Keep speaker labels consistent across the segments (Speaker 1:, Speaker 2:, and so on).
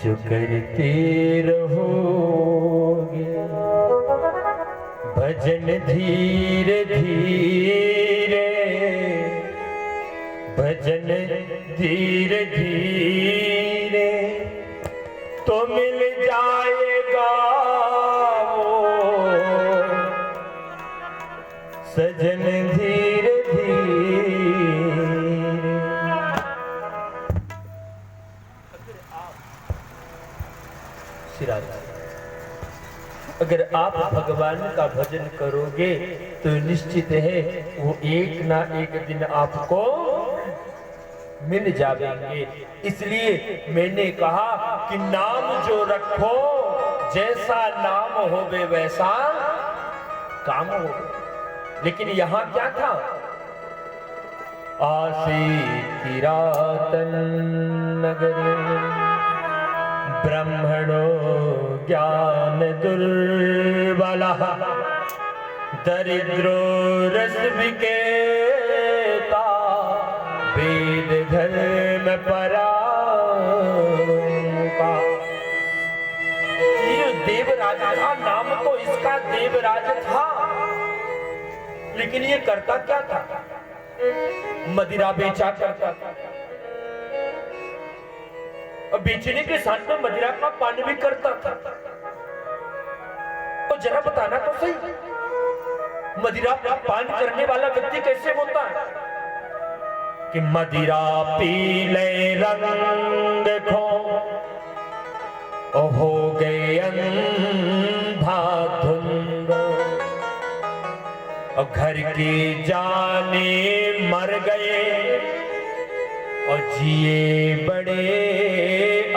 Speaker 1: जो करते रहोगे भजन धीरे धीरे, भजन धीरे धीरे तो मिल जाएगा वो सजन धीरे धीरे। अगर आप भगवान का भजन करोगे तो निश्चित है वो एक ना एक दिन आपको मिल जाएंगे। इसलिए मैंने कहा कि नाम जो रखो, जैसा नाम होवे वैसा काम हो। लेकिन यहां क्या था? आसी किरातन नगर ब्रह्मणो ज्ञान दुर्बला, दरिद्रो रस विकेता, वेद धर्म पराका। ये देवराज था, नाम तो इसका देवराज था, लेकिन ये करता क्या था? मदिरा बेचा करता था। और बेचने के साथ में मदिरा का पान भी करता था। तो जरा बताना तो सही, मदिरा का पान करने वाला व्यक्ति कैसे होता है? कि मदिरा पीले रंग खो हो गए अंधाधुंध, और घर की जाने मर गए और जिए बड़े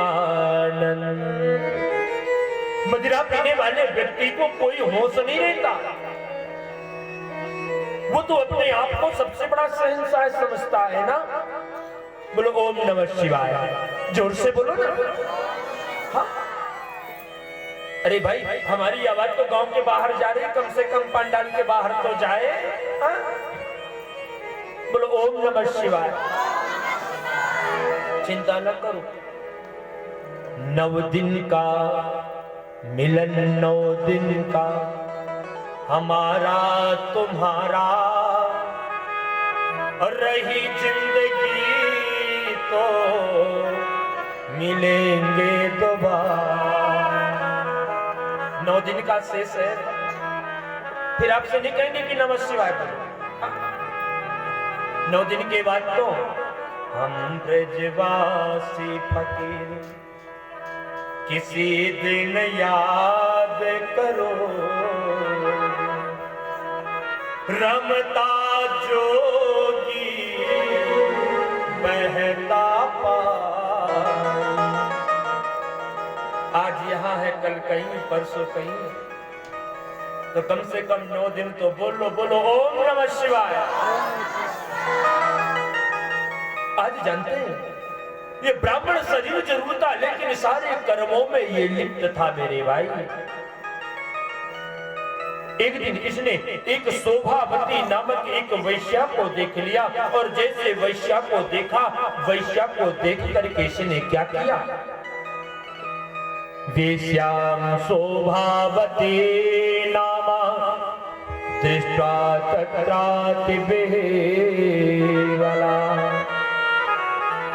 Speaker 1: आनंद। मदिरा पीने वाले व्यक्ति को कोई होश नहीं रहता, वो तो अपने आप को सबसे बड़ा शहंशाह समझता है ना। बोलो ओम नमः शिवाय, जोर से बोलो ना। हाँ? अरे भाई, हमारी आवाज तो गांव के बाहर जा रही है, कम से कम पंडाल के बाहर तो जाए। हाँ? बोलो ओम नमः शिवाय। चिंता न करो, 9 दिन का मिलन, 9 दिन का हमारा तुम्हारा, और रही जिंदगी तो मिलेंगे दोबारा। 9 दिन का शेष है, फिर आपसे नहीं कहेंगे कि नमः शिवाय बोलो। 9 दिन के बाद तो हम ब्रजवासी फकीर किसी दिन याद करो, रमता जोगी बहता पानी। आज यहाँ है, कल कहीं, परसों कहीं, तो कम से कम 9 दिन तो बोलो बोलो ओम नमः शिवाय। आज जानते हैं ये ब्राह्मण शरीर जरूर था, लेकिन सारे कर्मों में ये लिप्त था मेरे भाई। एक दिन इसने एक शोभावती नामक एक वैश्या को देख लिया, और जैसे वैश्या को देखा, वैश्या को देख करके इसने क्या किया? वेश्याम शोभावती नामा दृष्ट्वा तत्रातिबेवला,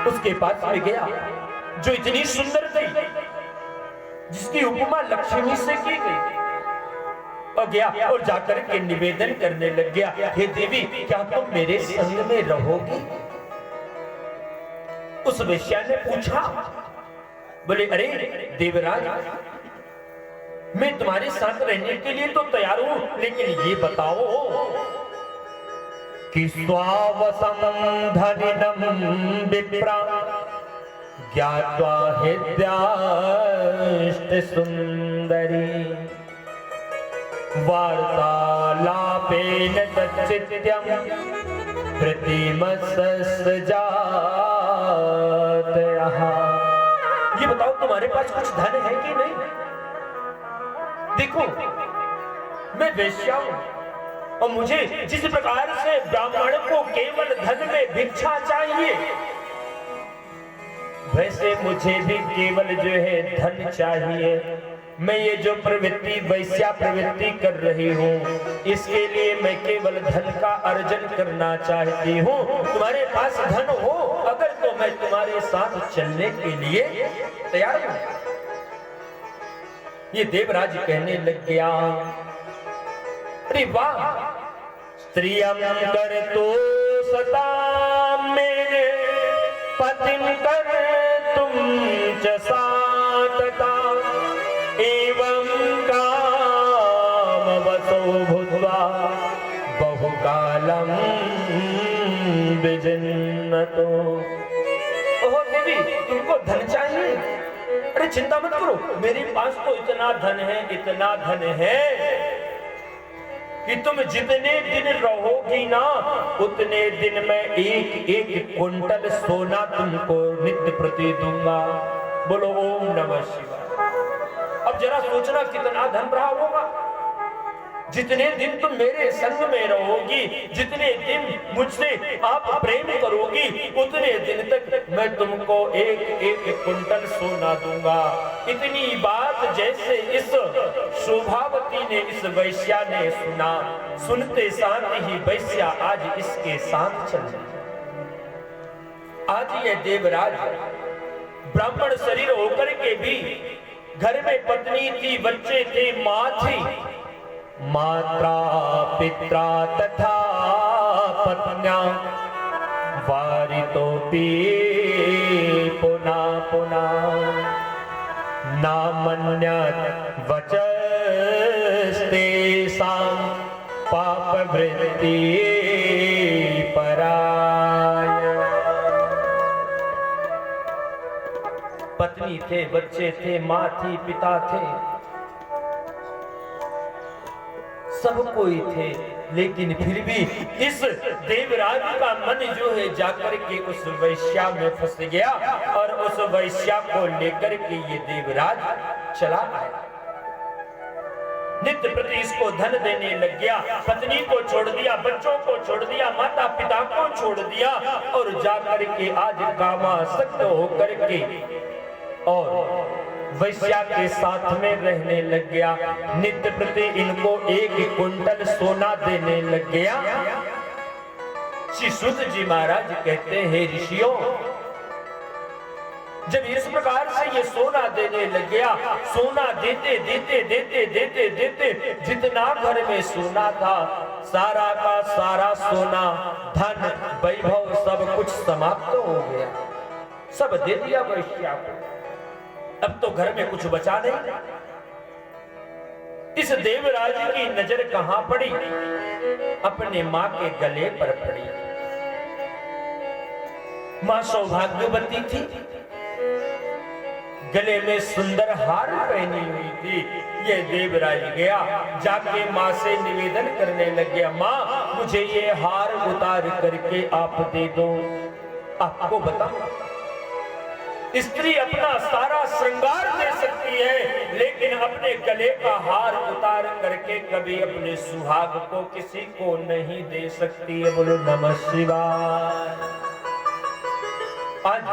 Speaker 1: उसके पास में गया जो इतनी सुंदर थी, जिसकी उपमा लक्ष्मी से की गई, और गया और जाकर के निवेदन करने लग गया, हे देवी क्या तुम मेरे संग में रहोगी? उस वेश्या ने पूछा, बोले अरे देवराज, मैं तुम्हारे साथ रहने के लिए तो तैयार हूं, लेकिन ये बताओ कि स्वावसं धनिनं विप्रा ज्ञात्वा हृद्याष्ट सुंदरी, वार्तालापेन तच्चित्यं प्रतिमसस्जातयः। ये बताओ तुम्हारे पास कुछ धन है कि नहीं? देखो मैं वेश्या हूं, और मुझे जिस प्रकार से ब्राह्मण को केवल धन में भिक्षा चाहिए, वैसे मुझे भी केवल जो है धन चाहिए। मैं ये जो प्रवृत्ति वैश्या प्रवृत्ति कर रही हूँ, इसके लिए मैं केवल धन का अर्जन करना चाहती हूँ। तुम्हारे पास धन हो अगर तो मैं तुम्हारे साथ चलने के लिए तैयार हूँ। ये देवराज कहने लग गया, अरे वाह, स्त्रियं कर तो सता मेरे पतिं कर तुम च सातता एवं कामवशो भूत्वा बहुकालं विजिन्नतो। ओह देवी, तुमको धन चाहिए? अरे चिंता मत करो, मेरे पास तो इतना धन है कि तुम जितने दिन रहोगी ना उतने दिन में एक एक कुंटल सोना तुमको नित्य प्रति दूंगा। बोलो ओम नमः शिवाय। अब जरा सोचना कितना धन रहा होगा। जितने दिन तुम मेरे संग में रहोगी, जितने दिन मुझसे आप प्रेम करोगी, उतने दिन तक मैं तुमको एक एक कुंटल सोना दूंगा। इतनी बात जैसे इस शोभावती ने, इस वैश्या ने सुना, सुनते साथ ही वैश्या आज इसके साथ चल गई। आज ये देवराज ब्राह्मण शरीर होकर के भी घर में पत्नी थी, बच्चे थे, माँ थी, मात्रा पित्रा तथा पत्न्या वारितोपि पुनः पुनः नामन्यत् वचस्तेषां पापवृत्ति पराय। पत्नी थे, बच्चे थे, माँ थी, पिता थे, सब कोई थे, लेकिन फिर भी इस देवराज का मन जो है जाकर के उस वैश्या में फंस गया और उस वैश्या को लेकर के ये देवराज चला आया। नित्य प्रति इसको धन देने लग गया, पत्नी को छोड़ दिया, बच्चों को छोड़ दिया, माता पिता को छोड़ दिया और जाकर के आज कामासक्त होकर के और वैश्या के साथ में रहने लग गया। नित्य प्रति इनको एक कुंटल सोना देने लग गया। श्री सूत जी महाराज कहते हैं, ऋषियों, जब इस प्रकार से ये सोना देने लग गया, सोना देते देते देते देते देते जितना घर में सोना था, सारा का सारा सोना, धन, वैभव सब कुछ समाप्त हो गया, सब दे दिया वैश्या को। अब तो घर में कुछ बचा नहीं। इस देवराज की नजर कहां पड़ी? अपने मां के गले पर पड़ी। मां सौभाग्यवती थी, गले में सुंदर हार पहनी हुई थी। ये देवराज गया, जाके मां से निवेदन करने लग गया, मां मुझे ये हार उतार करके आप दे दो। आपको बताऊं, स्त्री अपना सारा श्रृंगार दे सकती है, लेकिन अपने गले का हार उतार करके कभी अपने सुहाग को किसी को नहीं दे सकती है। बोलो नमः शिवाय। आज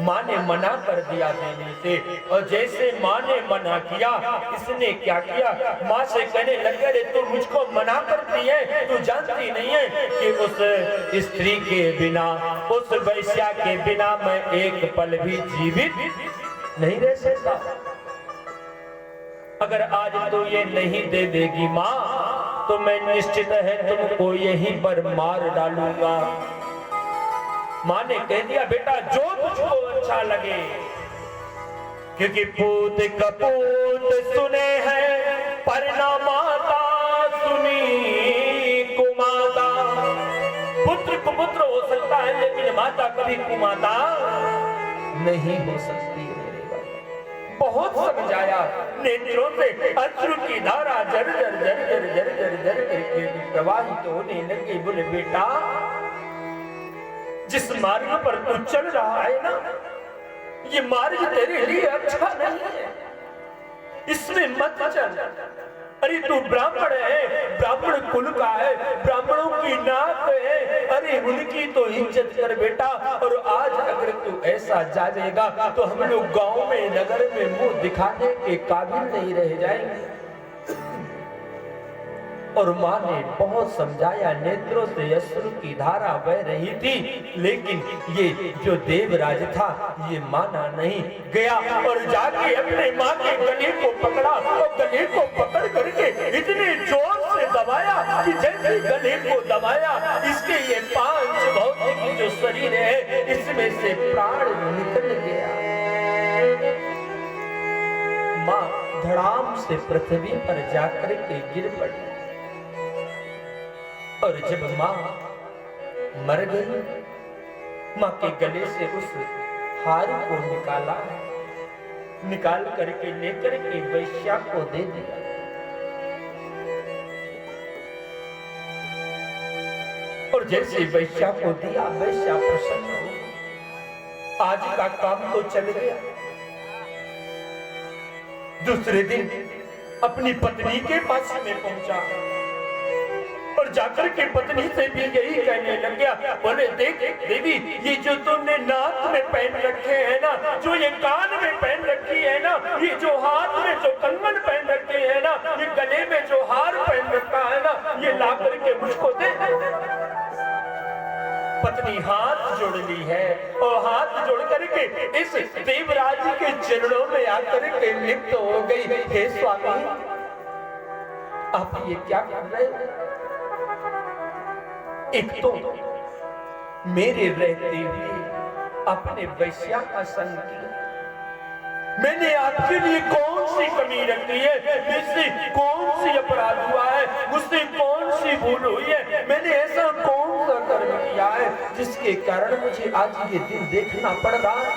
Speaker 1: माँ ने मना कर दिया देने से, और जैसे माँ ने मना किया, इसने क्या किया, माँ से कहने लगे, अरे तू मुझको मना करती है, तू जानती नहीं है कि उस स्त्री के बिना, उस वैश्या के बिना मैं एक पल भी जीवित नहीं रह सकता। अगर आज तो ये नहीं दे देगी माँ, तो मैं निश्चित है तुमको यहीं पर मार डालूंगा। माँ ने कह दिया, बेटा जो तुझको अच्छा लगे, क्योंकि पूत कपूत सुने हैं पर ना माता सुनी कुमाता। पुत्र कुपुत्र हो सकता है, लेकिन माता कभी कुमाता नहीं हो सकती है। बहुत समझाया, नेत्रों से अश्रु की धारा जर जर जर जर जर जर जर करके प्रवाहित होने लगी। बोले बेटा, जिस मार्ग पर तू चल रहा है ना, ये मार्ग तेरे लिए अच्छा नहीं है, इसमें मत चल। अरे तू ब्राह्मण है, ब्राह्मण कुल का है, ब्राह्मणों की नाक है, अरे उनकी तो इज्जत कर बेटा। और आज अगर तू ऐसा जाएगा तो हम लोग गांव में नगर में मुंह दिखाने के काबिल नहीं रह जाएंगे। और माँ ने बहुत समझाया, नेत्रों से अश्रु की धारा बह रही थी, लेकिन ये जो देवराज था ये माना नहीं गया और जाके अपने माँ के गले को पकड़ा और गले को पकड़ करके इतने जोर से दबाया कि जैसे गले को दबाया इसके ये 5 भौतिक जो शरीर है इसमें से प्राण निकल गया। माँ धड़ाम से पृथ्वी पर जाकर के गिर पड़ी और जब माँ मर गई, माँ के गले से उस हार को निकाल करके लेकर के वैश्या को दे दिया। और जैसे वैश्या को दिया, वैश्या प्रसन्न हो, आज का काम तो चल गया। दूसरे दिन अपनी पत्नी के पास में पहुंचा और जाकर के पत्नी से भी यही कहने लग गया, बोले देख देवी, ये जो तुमने नाक में पहन रखे हैं ना, जो ये कान में पहन रखी है ना, ये जो हाथ में जो कंगन पहन रखे हैं ना, ये गले में जो हार पहन रखा है ना, ये ला करके मुझको दे। पत्नी हाथ जोड़ ली है और हाथ जोड़ करके इस देवराज के चरणों में आकर के लिप्त हो गई। हे स्वामी, आप ये क्या कर रहे हो? एक तो मेरे रहते हुए अपने वैश्या का संग किया, मैंने आपके लिए कौन सी कमी रखी है, मुझसे कौन सी अपराध हुआ है, मुझसे कौन सी भूल हुई है, मैंने ऐसा कौन सा कर्म किया है जिसके कारण मुझे आज ये दिन देखना पड़ रहा है।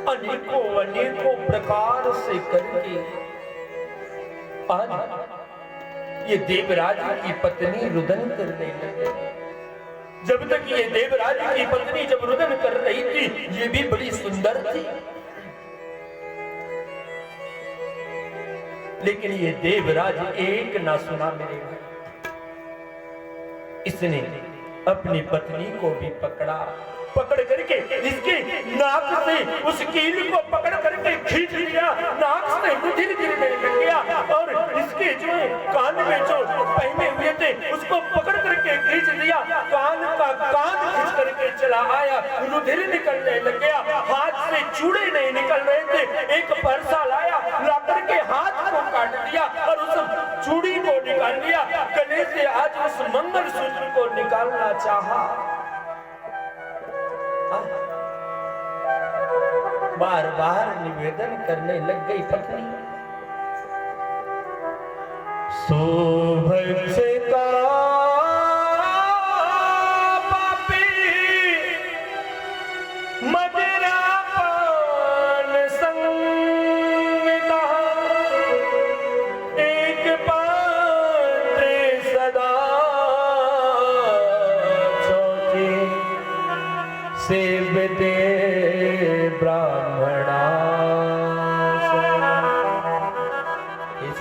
Speaker 1: अनेकों अनेकों प्रकार से करके आज ये देवराज की पत्नी रुदन करने लगी। जब तक ये देवराज की पत्नी जब रुदन कर रही थी, ये भी बड़ी सुंदर थी, लेकिन ये देवराज एक ना सुना मेरे भाई। इसने अपनी पत्नी को भी पकड़ करके इसके नाक से उस कील को पकड़ करके खींच लिया, नाक से रुधिर गिरने लग गया और इसके जो कान में जो पहने हुए थे उसको पकड़ करके खींच दिया, कान का कान खींच करके चला आया, रुधिर निकलने लग गया, हाथ से चूड़े नहीं निकल रहे थे, एक फरसा लाया, ला करके हाथ को काट दिया और उस चूड़ी को निकाल लिया, गले से आज उस मंगलसूत्र को निकालना चाहा। बार बार निवेदन करने लग गई पत्नी, सौभाग्य से का पापी मदिरा पान संगता, एक पात्र सदा चौकी सेवते ब्राह्मणा।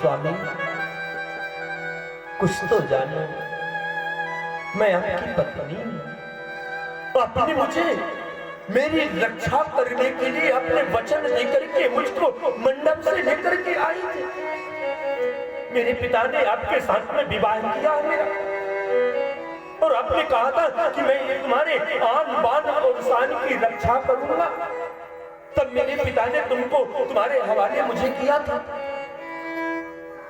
Speaker 1: स्वामी कुछ तो जानो, मैं आपकी पत्नी हूं, आपने मुझे मेरी रक्षा करने के लिए अपने वचन देकर के मुझको मंडप से लेकर के आई थी। मेरे पिता ने आपके साथ में विवाह किया है मेरा, और आपने कहा था कि मैं ये तुम्हारे आन बान और शान की रक्षा करूंगा, तब मेरे पिता ने तुमको तुम्हारे हवाले मुझे किया था।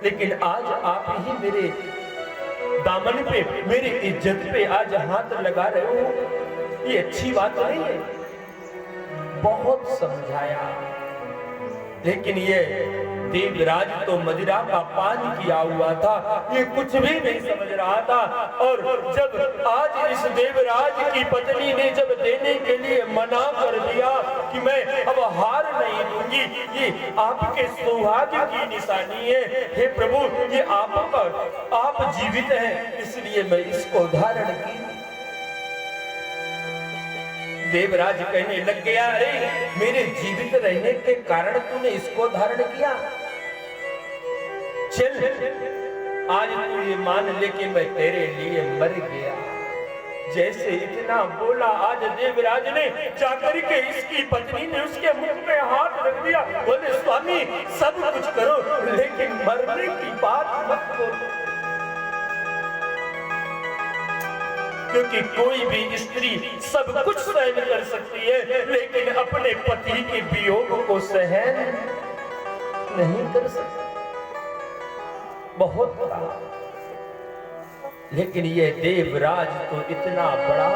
Speaker 1: लेकिन आज आप ही मेरे दामन पे, मेरी इज्जत पे आज हाथ लगा रहे हो, ये अच्छी बात नहीं है। बहुत समझाया, लेकिन ये देवराज तो मदिरा का पान किया हुआ था, ये कुछ भी नहीं समझ रहा था। और जब आज इस देवराज की पत्नी ने जब देने के लिए मना कर दिया कि मैं अब हार नहीं दूंगी, ये आपके सौभाग्य की निशानी है, हे प्रभु ये आप जीवित हैं इसलिए मैं इसको धारण की। देवराज कहने लग गया, अरे मेरे जीवित रहने के कारण तूने इसको धारण किया, चल आज तू ये मान ले कि मैं तेरे लिए मर गया। जैसे इतना बोला, आज देवराज ने जाकर के इसकी पत्नी ने उसके मुंह में हाथ रख दिया। बोले स्वामी सब कुछ करो लेकिन मरने की बात मत करो, क्योंकि कोई भी स्त्री सब कुछ सहन कर सकती है लेकिन अपने पति के वियोग को सहन नहीं कर सकती। बहुत बड़ा, लेकिन ये देवराज तो इतना बड़ा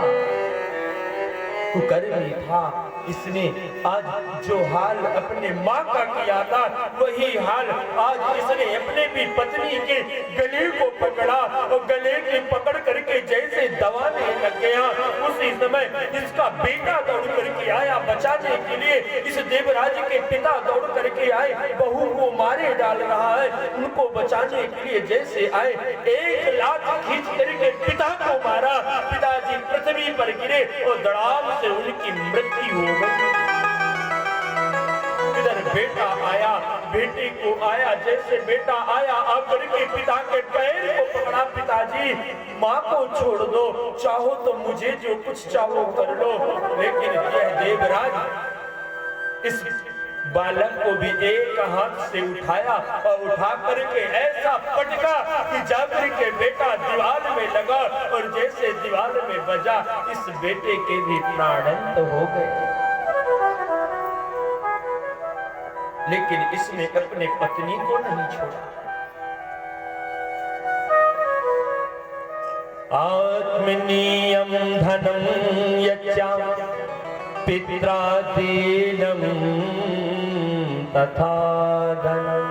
Speaker 1: कुकर्मी था। इसने आज जो हाल अपने माँ का किया था वही हाल आज इसने अपने भी पत्नी के गले को पकड़ा और गले की पकड़ करके जैसे दबाने लग गया, उसी समय इसका बेटा दौड़ करके आया बचाने के लिए। इस देवराज के पिता दौड़ करके आए, बहू को मारे डाल रहा है, उनको बचाने के लिए जैसे आए, एक लात खींच करके पिता को मारा। पिताजी पृथ्वी पर गिरे और धड़ाम से उनकी मृत्यु हो गई। इधर बेटा आया, बेटी को आया, जैसे बेटा आया आकर के पिता के पैर को पकड़ा। पिताजी माँ को छोड़ दो, चाहो तो मुझे जो कुछ चाहो कर लो। लेकिन यह देवराज इस बालक को भी एक हाथ से उठाया और उठा करके ऐसा पटका कि जाकर के बेटा दीवार में लगा और जैसे दीवार में बजा, इस बेटे के भी प्राणांत हो गए। लेकिन इसने अपने पत्नी को नहीं छोड़ा। आत्मनीयम धनम यच्चा पित्रा दीनम तथा धनम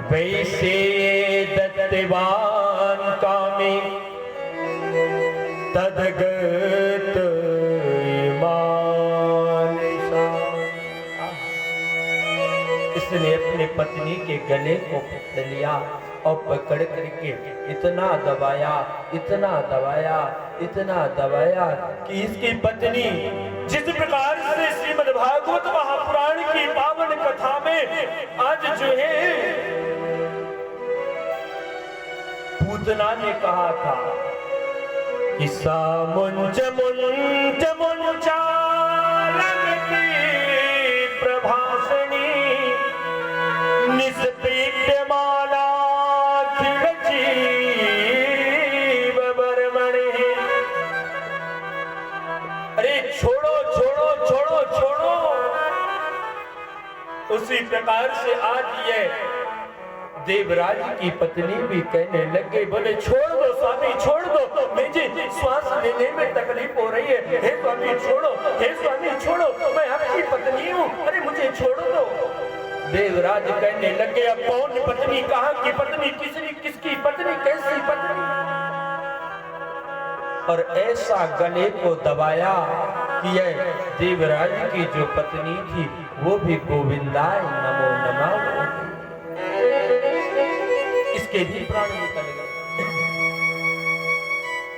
Speaker 1: वैसे दत्तवान कामी तदगत इसने अपने पत्नी के गले को पकड़ लिया और पकड़ करके इतना दबाया, इतना दबाया, इतना दबाया कि इसकी पत्नी जिस प्रकार से श्रीमद् भागवत महापुराण की पावन कथा में आज जो है पूतना ने कहा था कि सामुंज मुंज मुंजा प्रभासनी निष्पीड्यमाना जीव बर्मणि। अरे छोड़ो छोड़ो छोड़ो छोड़ो। उसी प्रकार से आज ये देवराज की पत्नी भी कहने लग गई, बोले छोड़ दो स्वामी छोड़ दो, मुझे श्वास लेने में तकलीफ हो रही है। हे स्वामी छोड़ो, हे स्वामी छोड़ो, मैं आपकी पत्नी हूँ, अरे मुझे छोड़ दो। देवराज कहने लग गया, कौन पत्नी, कहाँ की पत्नी, किसकी पत्नी, कैसी पत्नी? और ऐसा गले को दबाया कि यह देवराज की जो पत्नी थी वो भी गोविंदाय नमो नमः, इसके भी प्राण निकल गए।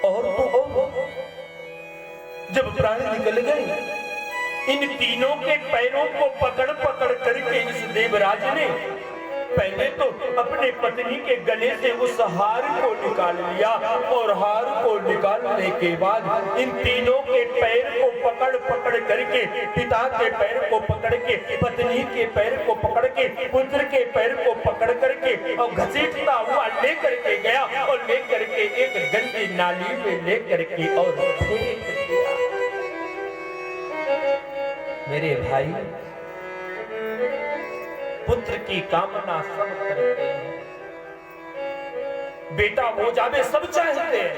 Speaker 1: और तो जब प्राण निकल गए, इन तीनों के पैरों को पकड़ पकड़ करके इस देवराज ने पहले तो अपने पत्नी के गले से उस हार को निकाल लिया और हार को निकालने के बाद इन तीनों के पैर को पकड़ पकड़ करके, पिता के पैर को पकड़ के, पत्नी के पैर को पकड़ के, पुत्र के पैर को पकड़ करके और घसीटता हुआ लेकर के गया और लेकर के एक गंदी नाली में लेकर के और फेंक दिया। मेरे भाई, पुत्र की कामना सब करते हैं, बेटा हो जावे सब चाहते हैं,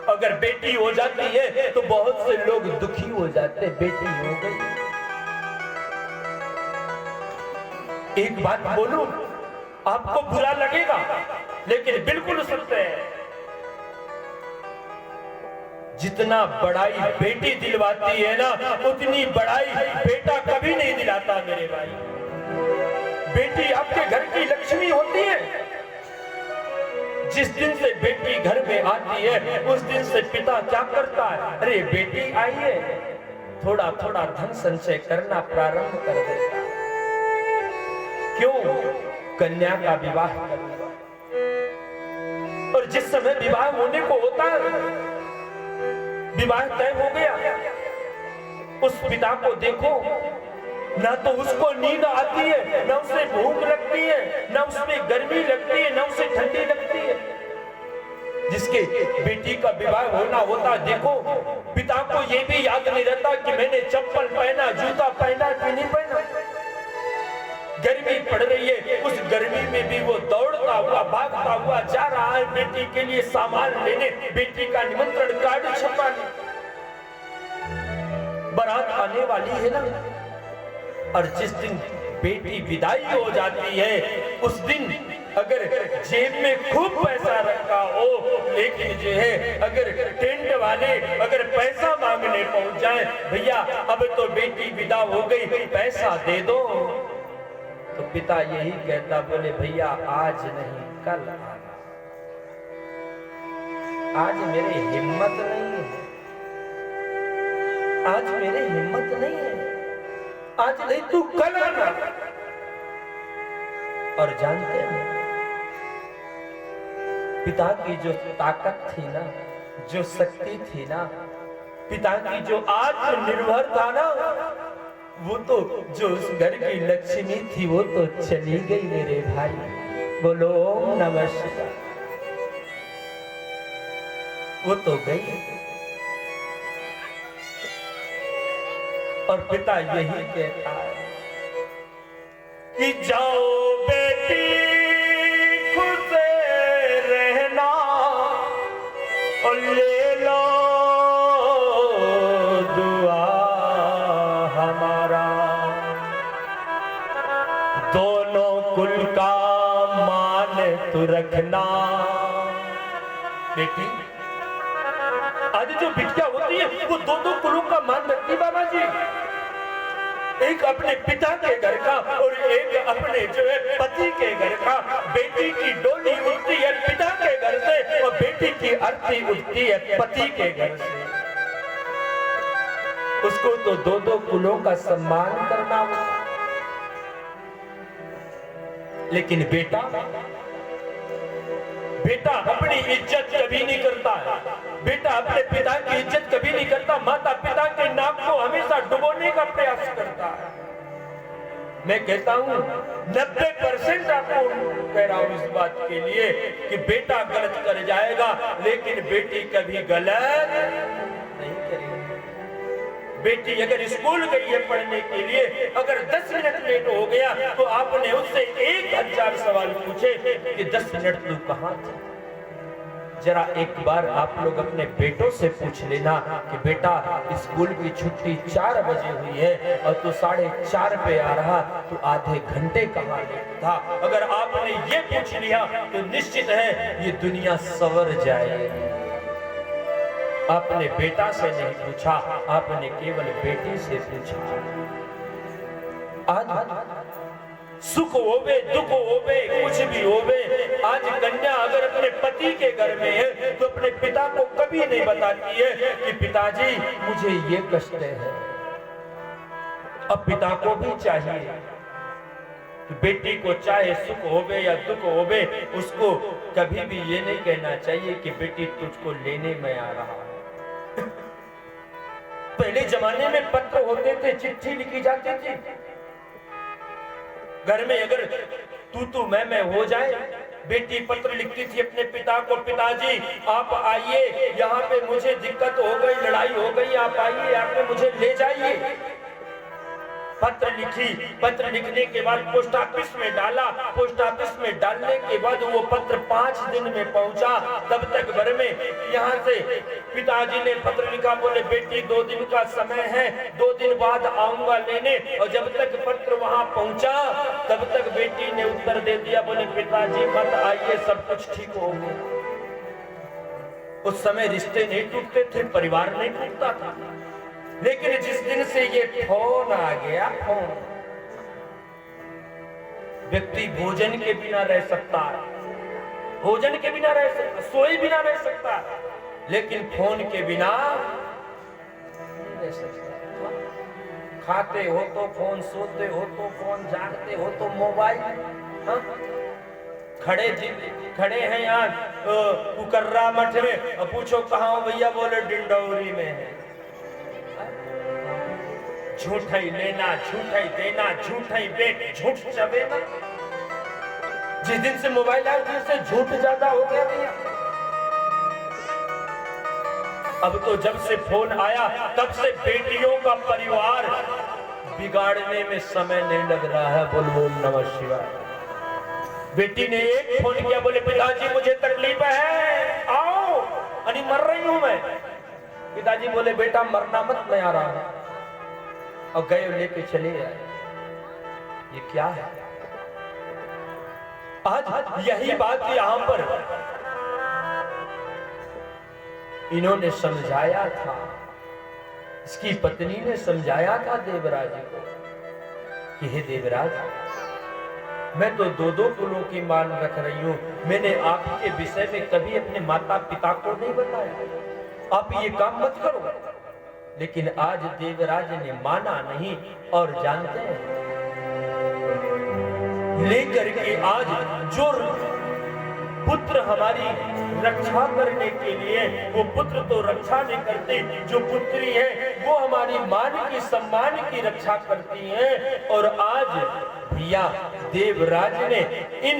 Speaker 1: अगर बेटी हो जाती है तो बहुत से लोग दुखी हो जाते, बेटी हो गई। एक बात बोलूं, आपको बुरा लगेगा लेकिन बिल्कुल सत्य है, जितना बड़ाई बेटी दिलवाती है ना, उतनी बड़ाई बेटा कभी नहीं दिलाता मेरे भाई। बेटी आपके घर की लक्ष्मी होती है। जिस दिन से बेटी घर में आती है उस दिन से पिता क्या करता है, अरे बेटी आई है, थोड़ा थोड़ा धन संचय करना प्रारंभ कर देता है। क्यों? कन्या का विवाह करना। और जिस समय विवाह होने को होता है, विवाह तय हो गया, उस पिता को देखो, ना तो उसको नींद आती है, ना उसे भूख लगती है, ना उसमें गर्मी लगती है, ना उसे ठंडी लगती है। जिसके बेटी का विवाह होना होता, देखो पिता को ये भी याद नहीं रहता कि मैंने चप्पल पहना, जूता पहना कि नहीं पहना। गर्मी पड़ रही है, उस गर्मी में भी वो दौड़ता हुआ, भागता हुआ जा रहा है बेटी के लिए सामान लेने, बेटी का निमंत्रण कार्ड छपवाने। बारात आने वाली है ना, और जिस दिन बेटी विदाई हो जाती है, उस दिन अगर जेब में खूब पैसा रखा हो, लेकिन जो है अगर टेंट वाले अगर पैसा मांगने पहुंच जाए, भैया अब तो बेटी विदा हो गई, पैसा दे दो, तो पिता यही कहता, बोले भैया आज नहीं कल आना, आज मेरी हिम्मत नहीं है, आज मेरी हिम्मत नहीं है, आज नहीं तू कल आना। और जानते हैं पिता की जो ताकत थी ना, जो शक्ति थी ना, पिता की जो आत्मनिर्भर था ना, वो तो जो उस घर की लक्ष्मी थी वो तो चली गई मेरे भाई। बोलो ओम नमः शिवाय। वो तो गई। और पिता यही कहता है कि जाओ बेटी खुश रहना और ले लो दुआ हमारा, दोनों कुल का मान तू रखना। बेटी आज जो बिटिया होती है वो दो कुलों का मान रखती बाबा जी, एक अपने पिता के घर का और एक अपने जो है पति के घर का। बेटी की डोली उठती है पिता के घर से और बेटी की अर्थी उठती है पति के घर से। उसको तो दो कुलों का सम्मान करना होगा। लेकिन बेटा अपनी इज्जत कभी नहीं करता है, बेटा अपने पिता की इज्जत कभी नहीं करता, माता पिता के नाम को हमेशा डुबोने का प्रयास करता है। मैं कहता हूं 90% आपको कह रहा हूं इस बात के लिए कि बेटा गलत कर जाएगा लेकिन बेटी कभी गलत नहीं करेगी। बेटी अगर स्कूल गई है पढ़ने के लिए, अगर 10 मिनट लेट हो गया तो आपने उससे 1000 सवाल पूछे कि 10 मिनट तू कहां था। जरा एक बार आप लोग अपने बेटों से पूछ लेना कि बेटा स्कूल की छुट्टी 4 बजे हुई है और तू 4:30 पे आ रहा, तू आधे घंटे कहां लेट था। अगर आपने ये पूछ लिया तो निश्चित है ये दुनिया संवर जाएगी। आपने बेटा से नहीं पूछा, आपने केवल बेटी से पूछा। आज सुख होवे दुख होवे कुछ भी होवे, आज कन्या अगर अपने पति के घर में है तो अपने पिता को कभी नहीं बताती है कि पिताजी मुझे ये कष्ट है। अब पिता को भी चाहिए कि बेटी को चाहे सुख होवे या दुख होवे, उसको कभी भी ये नहीं कहना चाहिए कि बेटी तुझको लेने में आ रहा है। पहले जमाने में पत्र होते थे, चिट्ठी लिखी जाती थी। घर में अगर तू मैं हो जाए, बेटी पत्र लिखती थी अपने पिता को, पिताजी आप आइए, यहाँ पे मुझे दिक्कत हो गई, लड़ाई हो गई, आप आइए, आपने मुझे ले जाइए। पत्र लिखी, पत्र लिखने के बाद पोस्ट ऑफिस में डाला, पोस्ट ऑफिस में डालने के बाद वो पत्र 5 दिन में पहुंचा। तब तक घर में यहाँ से पिताजी ने पत्र लिखा, बोले बेटी 2 दिन का समय है, 2 दिन बाद आऊंगा लेने। और जब तक पत्र वहां पहुंचा तब तक बेटी ने उत्तर दे दिया, बोले पिताजी मत आइए, सब कुछ ठीक हो गया। उस समय रिश्ते नहीं टूटते थे, परिवार नहीं टूटता था। लेकिन जिस दिन से ये फोन आ गया, फोन, व्यक्ति भोजन के बिना रह सकता है, भोजन के बिना रह सकता, सोए बिना रह सकता, लेकिन फोन के बिना नहीं रह सकता। खाते हो तो फोन, सोते हो तो फोन, जागते हो तो मोबाइल, खड़े हैं यहाँ कुकर्रा मठ में, और पूछो कहाँ हो भैया, बोले डिंडौरी में है। झूठ ही लेना, झूठ ही देना, झूठ ही बेट, झूठ चबेना। जिस दिन से मोबाइल आया दिन से झूठ ज्यादा हो गया भैया। अब तो जब से फोन आया तब से बेटियों का परिवार बिगाड़ने में समय नहीं लग रहा है। बोलो ओम नमः शिवाय। बेटी ने एक फोन किया, बोले पिताजी मुझे तकलीफ है, आओ, अरे मर रही हूं मैं। पिताजी बोले बेटा मरना मत, मैं आ रहा हूं। और गए लेके चले आए। ये क्या है? आज यही बात यहां पर इन्होंने समझाया था, इसकी पत्नी ने समझाया था देवराज को कि हे देवराज, मैं तो दो कुलों की मान रख रही हूं, मैंने आपके विषय में कभी अपने माता पिता को नहीं बताया, आप ये काम मत करो। लेकिन आज देवराज ने माना नहीं, और जानते हैं लेकर के आज जो पुत्र हमारी रक्षा करने के लिए, वो पुत्र तो रक्षा नहीं करते, जो पुत्री है वो हमारी मान की सम्मान की रक्षा करती है। और आज भैया देवराज ने इन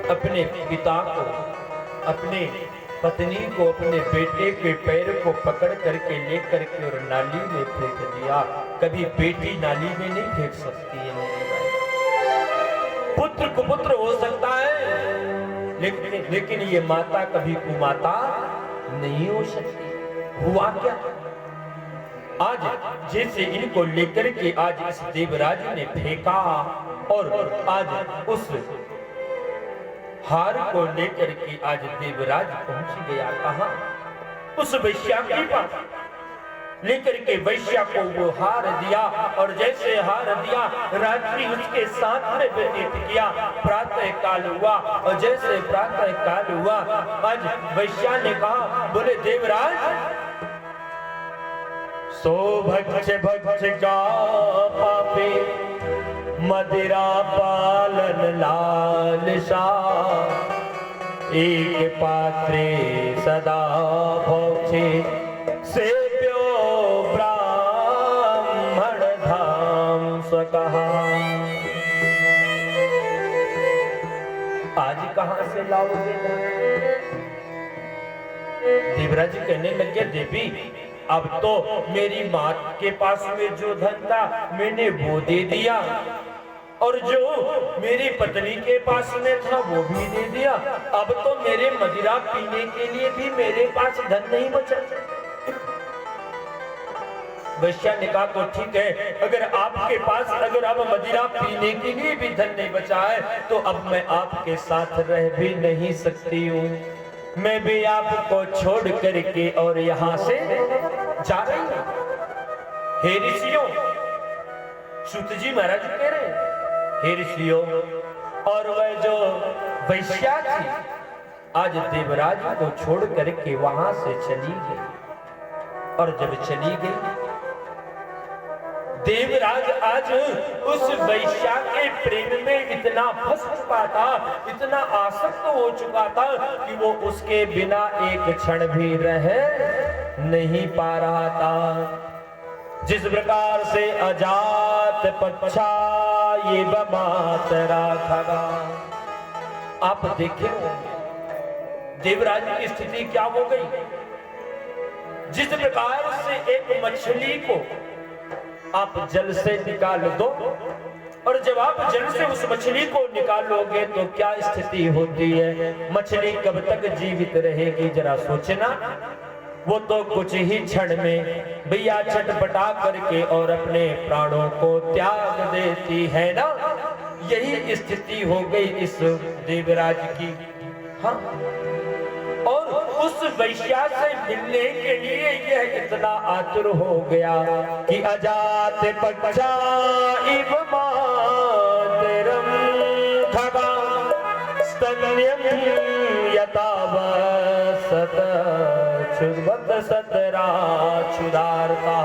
Speaker 1: अपने पिता को, अपने पत्नी को, अपने बेटे के पैर को पकड़ करके लेकर के और नाली में फेंक दिया। कभी बेटी नाली में नहीं फेंक सकती है मेरे भाई। पुत्र कुपुत्र हो सकता है, लेकिन ये माता कभी कुमाता नहीं हो सकती। हुआ क्या? आज जैसे इनको लेकर के आज इस देवराज ने फेंका, और आज उस हार को लेकर के आज देवराज पहुंच गया। कहां? उस वैश्या के पास लेकर के वैश्या को वो हार दिया, और जैसे हार दिया रात्रि उसके साथ में व्यतीत किया। प्रातः काल हुआ, और जैसे प्रातः काल हुआ आज वैश्या ने कहा, बोले देवराज, सो भक्ष भक्ष का पापे मदिरा पालन लालसा, एक पात्रे सदा भोक्षे सेव्यो ब्राह्मण धाम स्वकहा। आज कहां से लाओगे? देवराज कहने लगे, देवी अब तो मेरी मां के पास में जो धन था मैंने वो दे दिया, और जो मेरी पत्नी के पास में था वो भी दे दिया। अब तो मेरे मदिरा पीने के लिए भी मेरे पास धन नहीं बचा। वैश्या ने कहा, तो ठीक है, अगर आपके पास अगर अब मदिरा पीने के लिए भी धन नहीं बचा है, तो अब मैं आपके साथ रह भी नहीं सकती हूँ। मैं भी आपको छोड़ करके और यहाँ से जा रही हूँ। हे ऋषियों, सूत जी महाराज कह रहे हैं, हे ऋषियों, और वह जो वैश्या थी आज देवराज को छोड़ करके वहां से चली गई। और जब चली गई, देवराज आज उस वैश्या के प्रेम में इतना फंस चुका था, इतना आसक्त हो चुका था कि वो उसके बिना एक क्षण भी रह नहीं पा रहा था। जिस प्रकार से अजात पक्षा ये बमातरा खगा, आप देखें देवराज की स्थिति क्या हो गई। जिस प्रकार से एक मछली को आप जल से निकाल दो, और जब आप जल से उस मछली को निकालोगे तो क्या स्थिति होती है। मछली कब तक जीवित रहेगी जरा सोचना। वो तो कुछ ही क्षण में भैया छटपटा करके और अपने प्राणों को त्याग देती है ना। यही स्थिति हो गई इस देवराज की। हाँ, और उस वैश्या से मिलने के लिए यह इतना आतुर हो गया कि अजात पक्षा इव मातरम खगा स्तन्यम यतावसत क्षुद्वत सतरा क्षुधारता।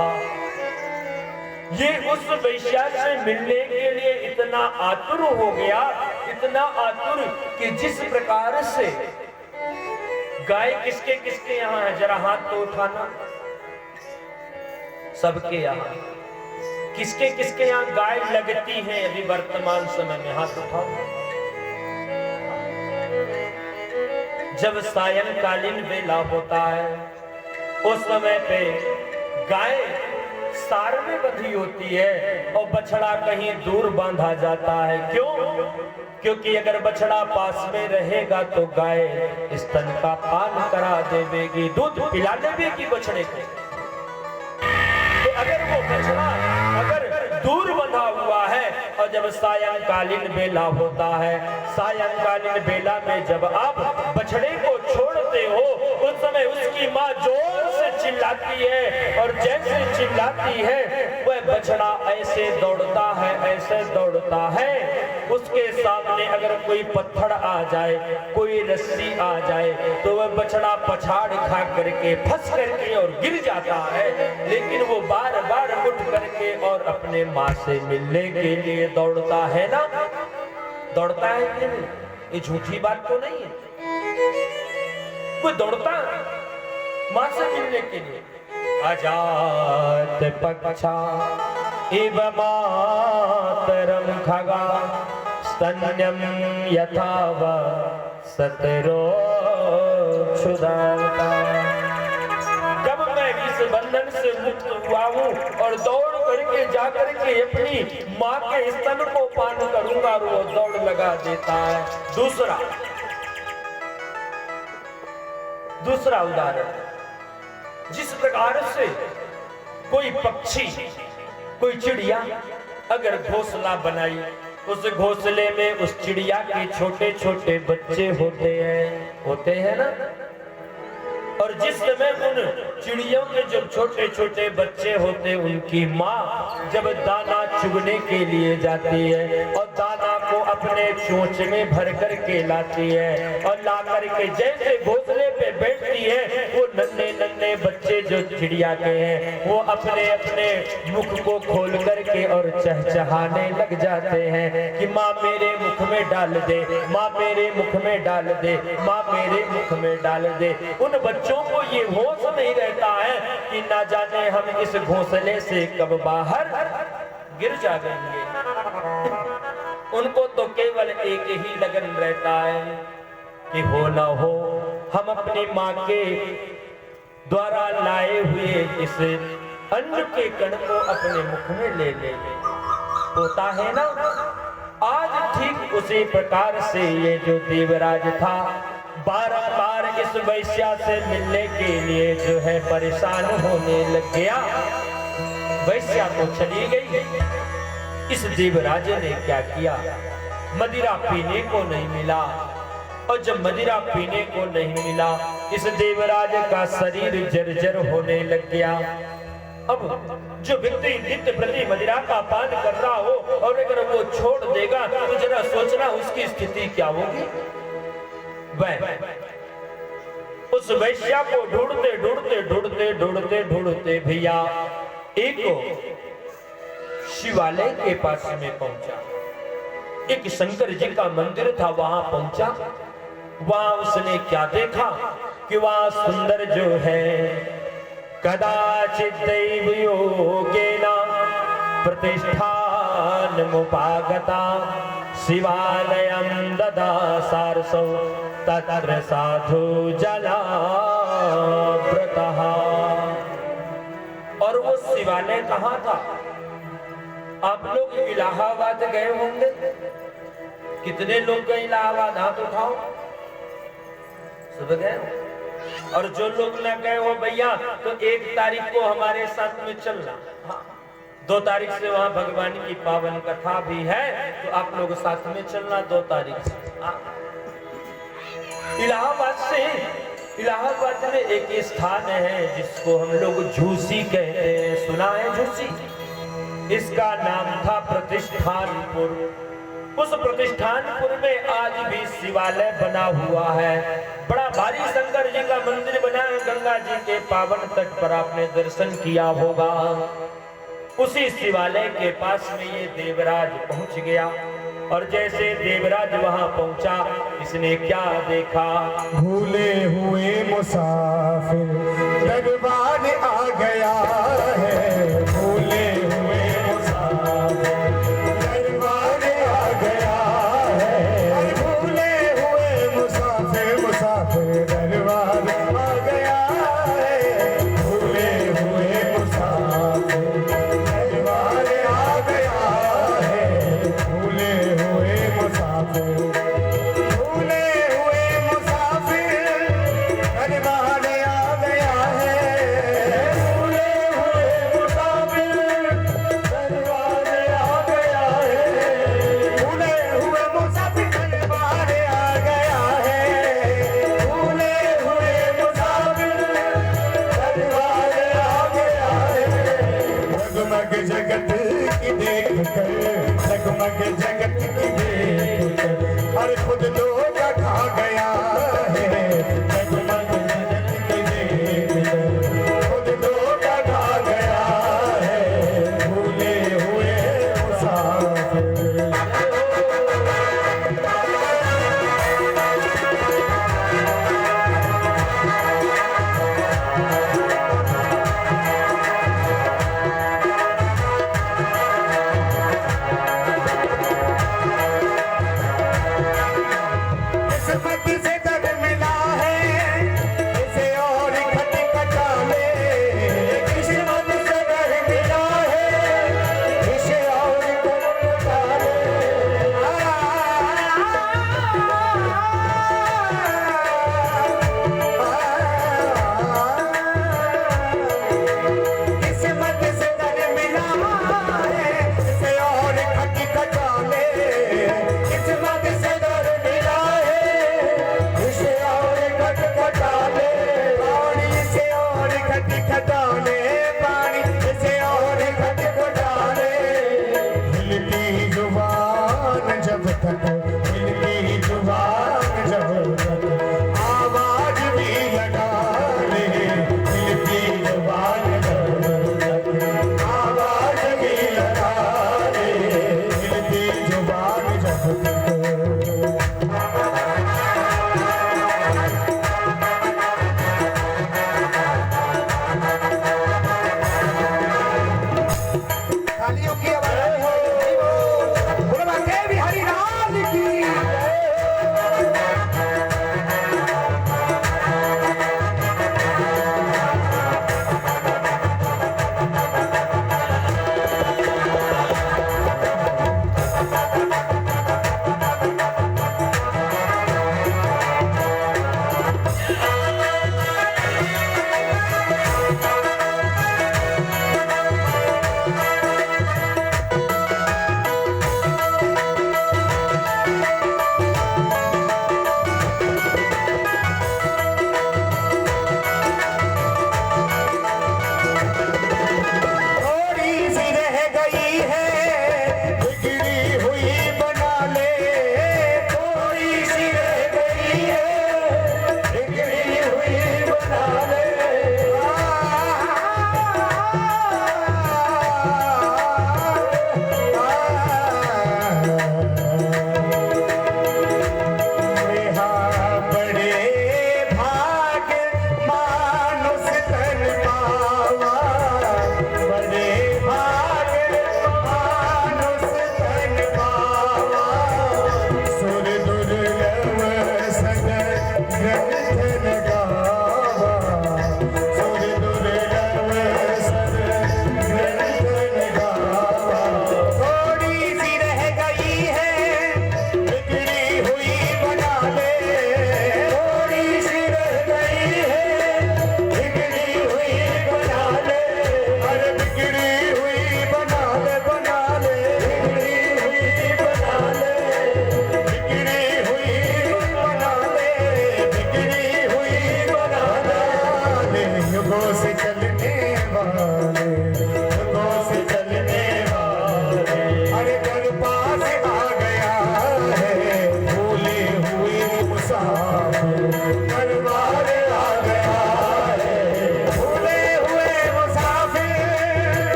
Speaker 1: ये उस वैश्या से मिलने के लिए इतना आतुर हो गया, इतना आतुर कि जिस प्रकार से गाय किसके किसके यहाँ है, जरा हाथ तो उठाना। सबके यहाँ। किसके किसके यहाँ गाय लगती है अभी वर्तमान समय में, हाथ उठाओ। जब सायंकालीन वेला होता है उस समय पे गाय सार में बंधी होती है और बछड़ा कहीं दूर बांधा जाता है। क्यों? क्योंकि अगर बछड़ा पास में रहेगा तो गाय स्तन का पान करा देगी, दूध पिला देगी बछड़े को। तो अगर वो बछड़ा अगर दूर बंधा हुआ है और जब सायंकालीन बेला होता है, सायंकालीन बेला में जब आप बछड़े को छोड़ते हो उस समय उसकी माँ जोर से चिल्लाती है और जैसे चिल्लाती है वह बछड़ा ऐसे दौड़ता है, ऐसे दौड़ता है। उसके सामने अगर कोई पत्थर आ जाए, कोई रस्सी आ जाए तो वह बछड़ा पछाड़ खा करके फंस करके और गिर जाता है, लेकिन वो बार बार उठ करके और अपने माँ से मिलने के लिए दौड़ता है ना, दौड़ता है कि नहीं? ये झूठी बात तो नहीं है, वो दौड़ता माँ से मिलने के लिए। अजात पक्षा इव मातरम खगा स्तन्यम यथा वा सतरो क्षुधाता। जब मैं इस बंधन से मुक्त हुआ हूँ और दौड़ करके जाकर के अपनी माँ के स्तन को पान करूंगा, वो दौड़ लगा देता है। दूसरा उदाहरण, जिस प्रकार से कोई पक्षी, कोई चिड़िया अगर घोंसला बनाई, उस घोंसले में उस चिड़िया के छोटे छोटे बच्चे होते हैं ना, और जिस समय उन चिड़ियों के जब छोटे छोटे बच्चे होते, उनकी माँ जब दाना चुगने के लिए जाती है और दाना को अपने चोंच में भर कर के लाती है और ला करके जैसे घोंसले पे बैठती है, वो नन्हे नन्हे बच्चे जो चिड़िया के हैं वो अपने अपने मुख को खोल करके और चहचहाने लग जाते हैं कि माँ मेरे मुख में डाल दे, माँ मेरे मुख में डाल दे, माँ मेरे मुख में डाल दे। उन बच्चों को ये होश नहीं रहता है कि ना जाने हम इस घोंसले से कब बाहर गिर जाएंगे। उनको तो केवल एक ही लगन रहता है कि हो ना हो हम अपनी माँ के द्वारा लाए हुए इस अन्न के कण को अपने मुख में ले लेंगे। होता है ना, आज ठीक उसी प्रकार से ये जो देवराज था बार-बार इस वैश्या से मिलने के लिए जो है परेशान होने लग गया। वैश्या तो चली गई, इस देवराज ने क्या किया, मदिरा पीने को नहीं मिला, और जब मदिरा पीने को नहीं मिला इस देवराज का शरीर जर्जर होने लग गया। अब जो व्यक्ति नित्य प्रति मदिरा का पान कर रहा हो और अगर वो छोड़ देगा तो जरा सोचना उसकी स्थिति क्या होगी। उस वैश्या को ढूंढते ढूंढते ढूंढते ढूंढते ढूंढते भैया एक शिवालय के पास में पहुंचा। एक शंकर जी का मंदिर था, वहां पहुंचा। वहां उसने क्या देखा कि वहां सुंदर जो है कदाचित दैव योगेना प्रतिष्ठान मुपागता शिवालयं ददासारसौ तत्र साधु जलाव्रतः। और वो शिवालय कहाँ था? आप लोग इलाहाबाद गए होंगे, कितने लोग गए इलाहाबाद? हाथ उठाओ, सब गए। और जो लोग न गए हो भैया तो 1 तारीख को हमारे साथ में चलना। हाँ, 2 तारीख से वहाँ भगवान की पावन कथा भी है, तो आप लोग साथ में चलना 2 तारीख से। इलाहाबाद में एक स्थान है जिसको हम लोग झूसी कहते हैं, सुना है झूसी? इसका नाम था प्रतिष्ठानपुर। उस प्रतिष्ठानपुर में आज भी शिवालय बना हुआ है, बड़ा भारी शंकर जी का मंदिर बना है। गंगा जी के पावन तट पर आपने दर्शन किया होगा। उसी शिवालय के पास में ये देवराज पहुंच गया और जैसे देवराज वहां पहुंचा, इसने क्या देखा?
Speaker 2: भूले हुए मुसाफिर दरबार आ गया है, भूले हुए मुसाफिर दरबार आ गया है, भूले हुए मुसाफिर मुसाफिर दरबार आ गया है, भूले हुए मुसाफिर दरबार आ गया है, भूले हुए मुसाफिर भूले हुए मुसाफिर दरबार आ गया है, भूले हुए मुसाफिर दरबार आ गया है, भूले हुए मुसाफिर दरबार आ गया है, भूले हुए मुसाफिर दरबार आ गया है। जगमग जगत की देख कर, जगमग जगत की देख कर, हर खुद लोग खा गया है, जगमग जगत की देख कर, खुद लोग खा गया है, भूले हुए मुसाफिर। किस्मत से दर मिला है, इसे और खटखटा ले, किस्मत से दर मिला है, इसे और खटखटा ले। किस्मत से दर मिला है, इसे और खटखटा ले, किस्मत से दर मिला है, इसे और खटखटा ले, पानी से और खटखटा ले, पानी से और खटखटा ले। हिलती जुबान जब तक, हिलती जुबान जब तक, आवाज भी लगा ले, हिलती जुबान जब तक, आवाज भी लगा ले, हिलती जुबान जब तक। तालियों की आवाज हो, बोलो बाके बिहारी लाल की।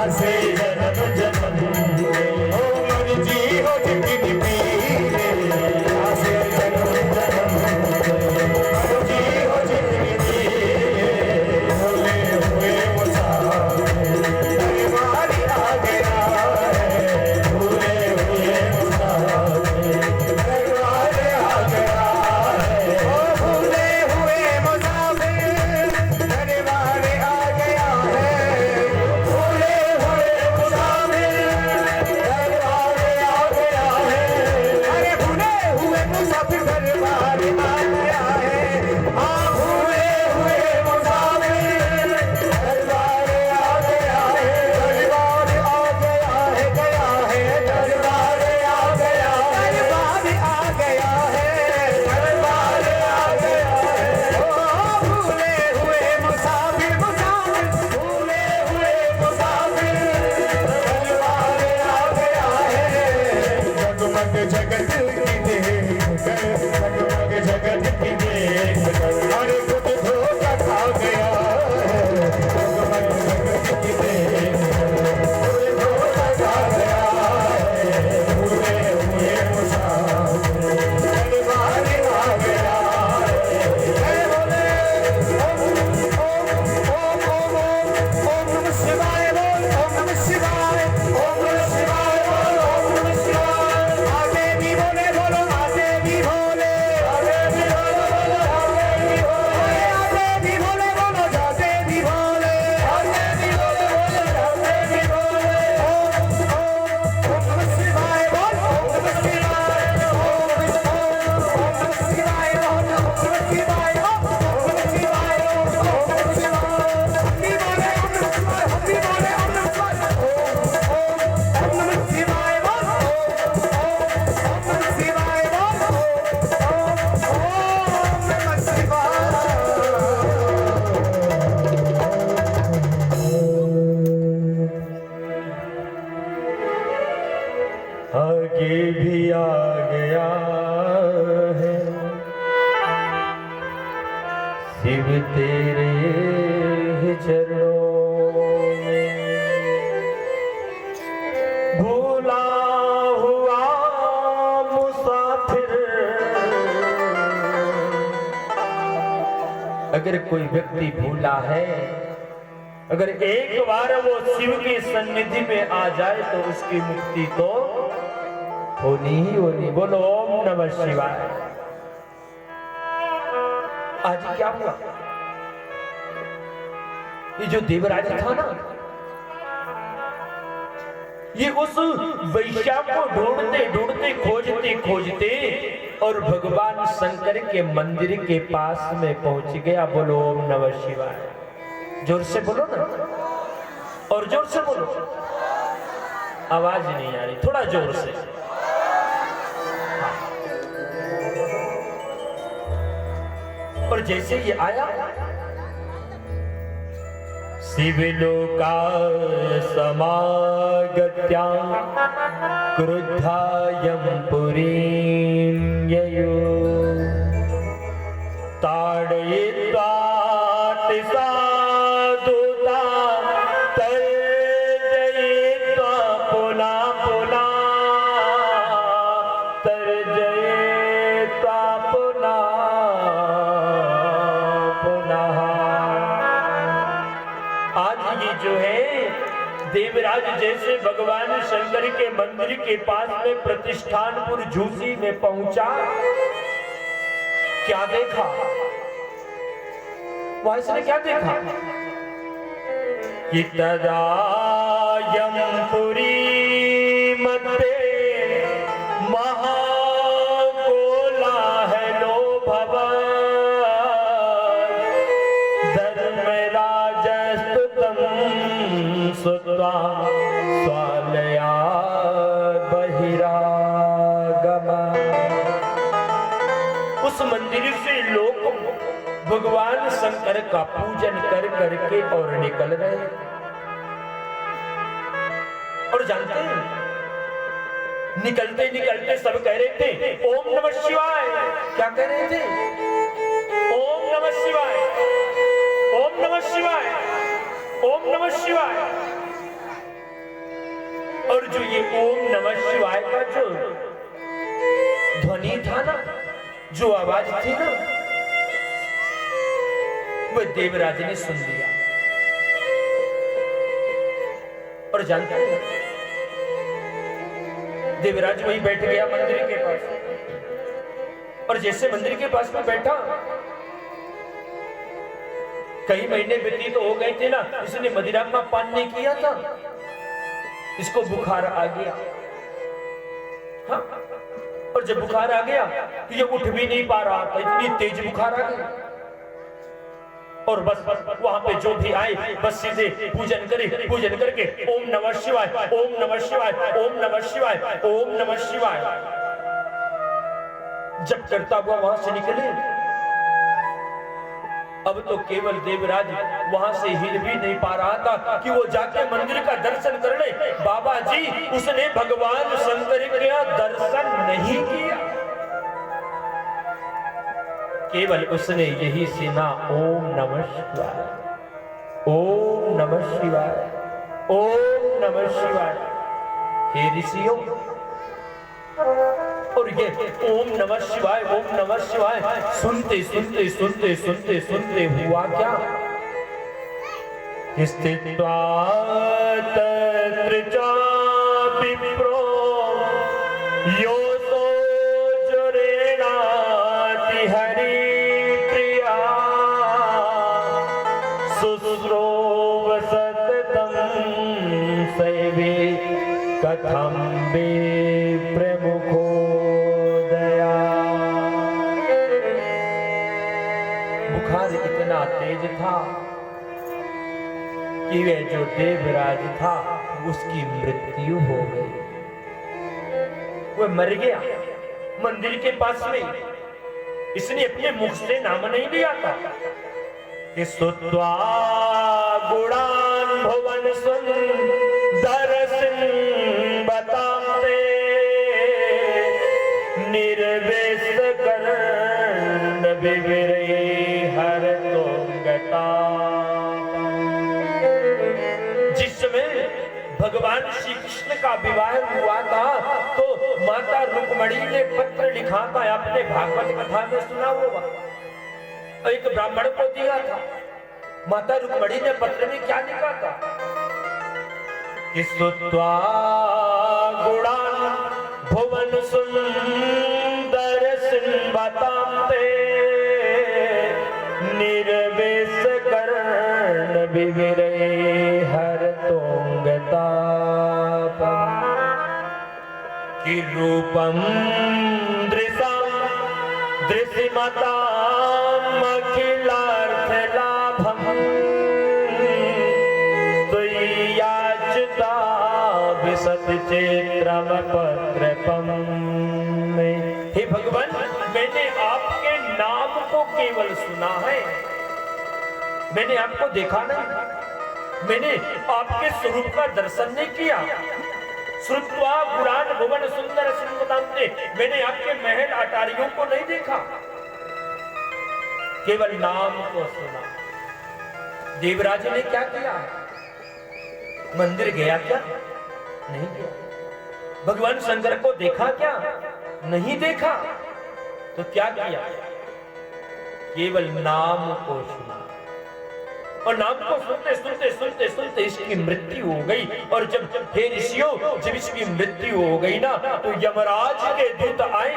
Speaker 2: प्यासे जन्म जन्म ओ मर्जी हो जितनी पीले प्यासे जन्म जन्म मर्जी हो जितनी पीले भूले हुए मुसाफिर दरबार आ गया है भूले हुए मुसाफिर दरबार आ गया है ओ भूले हुए मुसाफिर दरबार आ गया है भूले हुए मुसाफिर दरबार आ गया है अरे भूले हुए मुसाफिर दरबार आ गया है हाँ भूले हुए मुसाफिर दरबार आ गया है दरबार आ गया है गया है दरबार आ गया है दरबार आ गया है दरबार आ गया है ओ भूले हुए मुसाफिर मुसाफिर भूले हुए मुसाफिर दरबार आ गया है जगमग जगत की देख कर जगमग जगत की देख कर अरे खुद धोखा खा गया है जगमग जगत की देख कर खुद धोखा खा गया है भूले हुए मुसाफिर दरबार आ गया है जय बोले ओम नमः शिवाय बोल ओम नमः शिवाय ओम नमः शिवाय बोल ओम नमः शिवाय आगे भी बोले बोलो आगे भी बोले आगे भी बोलो बोलो आगे भी बोले आगे भी बोले बोलो जाते भी बोले आगे भी बोले बोलो जाते भी बोले ओम नमः शिवाय बोल ओम नमः शिवाय ओम नमः शिवाय बोल ओम नमः शिवाय ओम नमः शिवाय ओम नमः शिवाय हम भी बोले ओम नमः शिवाय हम भी बोले ओम नमः शिवाय ओम नमः शिवाय बोल ओम नमः शिवाय
Speaker 1: आगे भी आ गया है शिव तेरे ही चरणों में भूला हुआ मुसाफिर अगर कोई व्यक्ति भूला है अगर एक बार वो शिव की सन्निधि में आ जाए तो उसकी मुक्ति तो होनी ही होनी। बोलो ओम नमः शिवाय। आज क्या हुआ? ये जो देवराज था ना, ये उस वैश्या को ढूंढते ढूंढते खोजते खोजते और भगवान शंकर के मंदिर के पास में पहुंच गया। बोलो ओम नमः शिवाय। जोर से बोलो ना, और जोर से बोलो। आवाज नहीं आ रही, थोड़ा जोर से। और जैसे ये आया, शिवलोका समागत्या क्रुद्धायं पुरीं ययो ताडयित्वा साधुता तर्जयित्वा पुनः पुनः तर्जयित्वा पुनः पुनः। आज ये जो है देवराज जैसे भगवान शंकर के मंदिर के पास में प्रतिष्ठानपुर झूसी में पहुंचा, क्या देखा? वहां इसने क्या देखा कि तदायं पुरी मध्ये महाकोलाहलो भवत् धर्मराजस्तुतं श्रुत्वा स्वालयात् बहिरागमत्। उस मंदिर से लोग भगवान शंकर का पूजन कर करके और निकल रहे। और जानते हैं, निकलते निकलते सब कह रहे थे ओम नमः शिवाय। क्या कह रहे थे? ओम नमः शिवाय, ओम नमः शिवाय, ओम नमः शिवाय। और जो ये ओम नमः शिवाय का जो ध्वनि था ना, जो आवाज थी ना, वह देवराज ने सुन लिया। और जानते हैं, देवराज वहीं बैठ गया मंदिर के पास। और जैसे मंदिर के पास में बैठा, कई महीने व्यतीत तो हो गए थे ना, इसने मदिरा का पान नहीं किया था, इसको बुखार आ गया। हाँ? और जब बुखार आ गया तो ये उठ भी नहीं पा रहा था, इतनी तेज बुखार आ गई। और बस वहां पे जो भी आए बस सीधे पूजन करके ओम नमः शिवाय, ओम नमः शिवाय, ओम नमः शिवाय, ओम नमः शिवाय जब करता हुआ वहां से निकले। अब तो केवल देवराज वहां से हिल भी नहीं पा रहा था कि वो जाके मंदिर का दर्शन कर ले। बाबा जी, उसने भगवान शंकर का दर्शन नहीं किया, केवल उसने यही सुना ओम नमः शिवाय, ओम नमः शिवाय, ओम नमः शिवाय। हे ऋषियों, और ये ओम नमः शिवाय, ओम नमः शिवाय सुनते सुनते सुनते सुनते सुनते हुआ क्या, स्थित्वा तत्र च विप्रो योऽसो जुरेणाति हरिप्रिया शुश्रूव सततं सैवे कथं विप्रमुखो दया। बुखार इतना तेज था कि वह जो देवराज था उसकी मृत्यु हो गई, वह मर गया मंदिर के पास में। इसने अपने मुख से नाम नहीं लिया था कि सुत्वा गुणान भुवन सुंदर बताते निर्वेश कर्ण विविरे हर तुंगता। जिस समय भगवान श्री कृष्ण का विवाह हुआ था तो माता रुक्मणी ने पत्र लिखा था, आपने भागवत कथा में सुना होगा, एक ब्राह्मण को दिया था। माता रुक्मणी ने पत्र में क्या लिखा था कि सुत्वा गुणान भुवन सुंदर सिंबतांते निर्वेश कर्ण विविरे हर तुंगता कि रूपम दृशम दृश्यमताम अखिलार्थ लाभम तुयाचता विशत चेत्रम पत्रपम। हे भगवान, मैंने आपके नाम को केवल सुना है, मैंने आपको देखा नहीं, मैंने आपके स्वरूप का दर्शन नहीं किया। श्रुत्वा गुणान भुवन सुंदर सिंहतांते, मैंने आपके महल अटारियों को नहीं देखा, केवल नाम को सुना। देवराज ने क्या किया? मंदिर गया क्या? नहीं गया। भगवान शंकर को देखा क्या? नहीं देखा। तो क्या किया? केवल नाम को सुना, और नाम को सुनते सुनते सुनते सुनते इसकी मृत्यु हो गई। और जब हे ऋषियों, जब इसकी मृत्यु हो गई ना तो यमराज के दूत आए,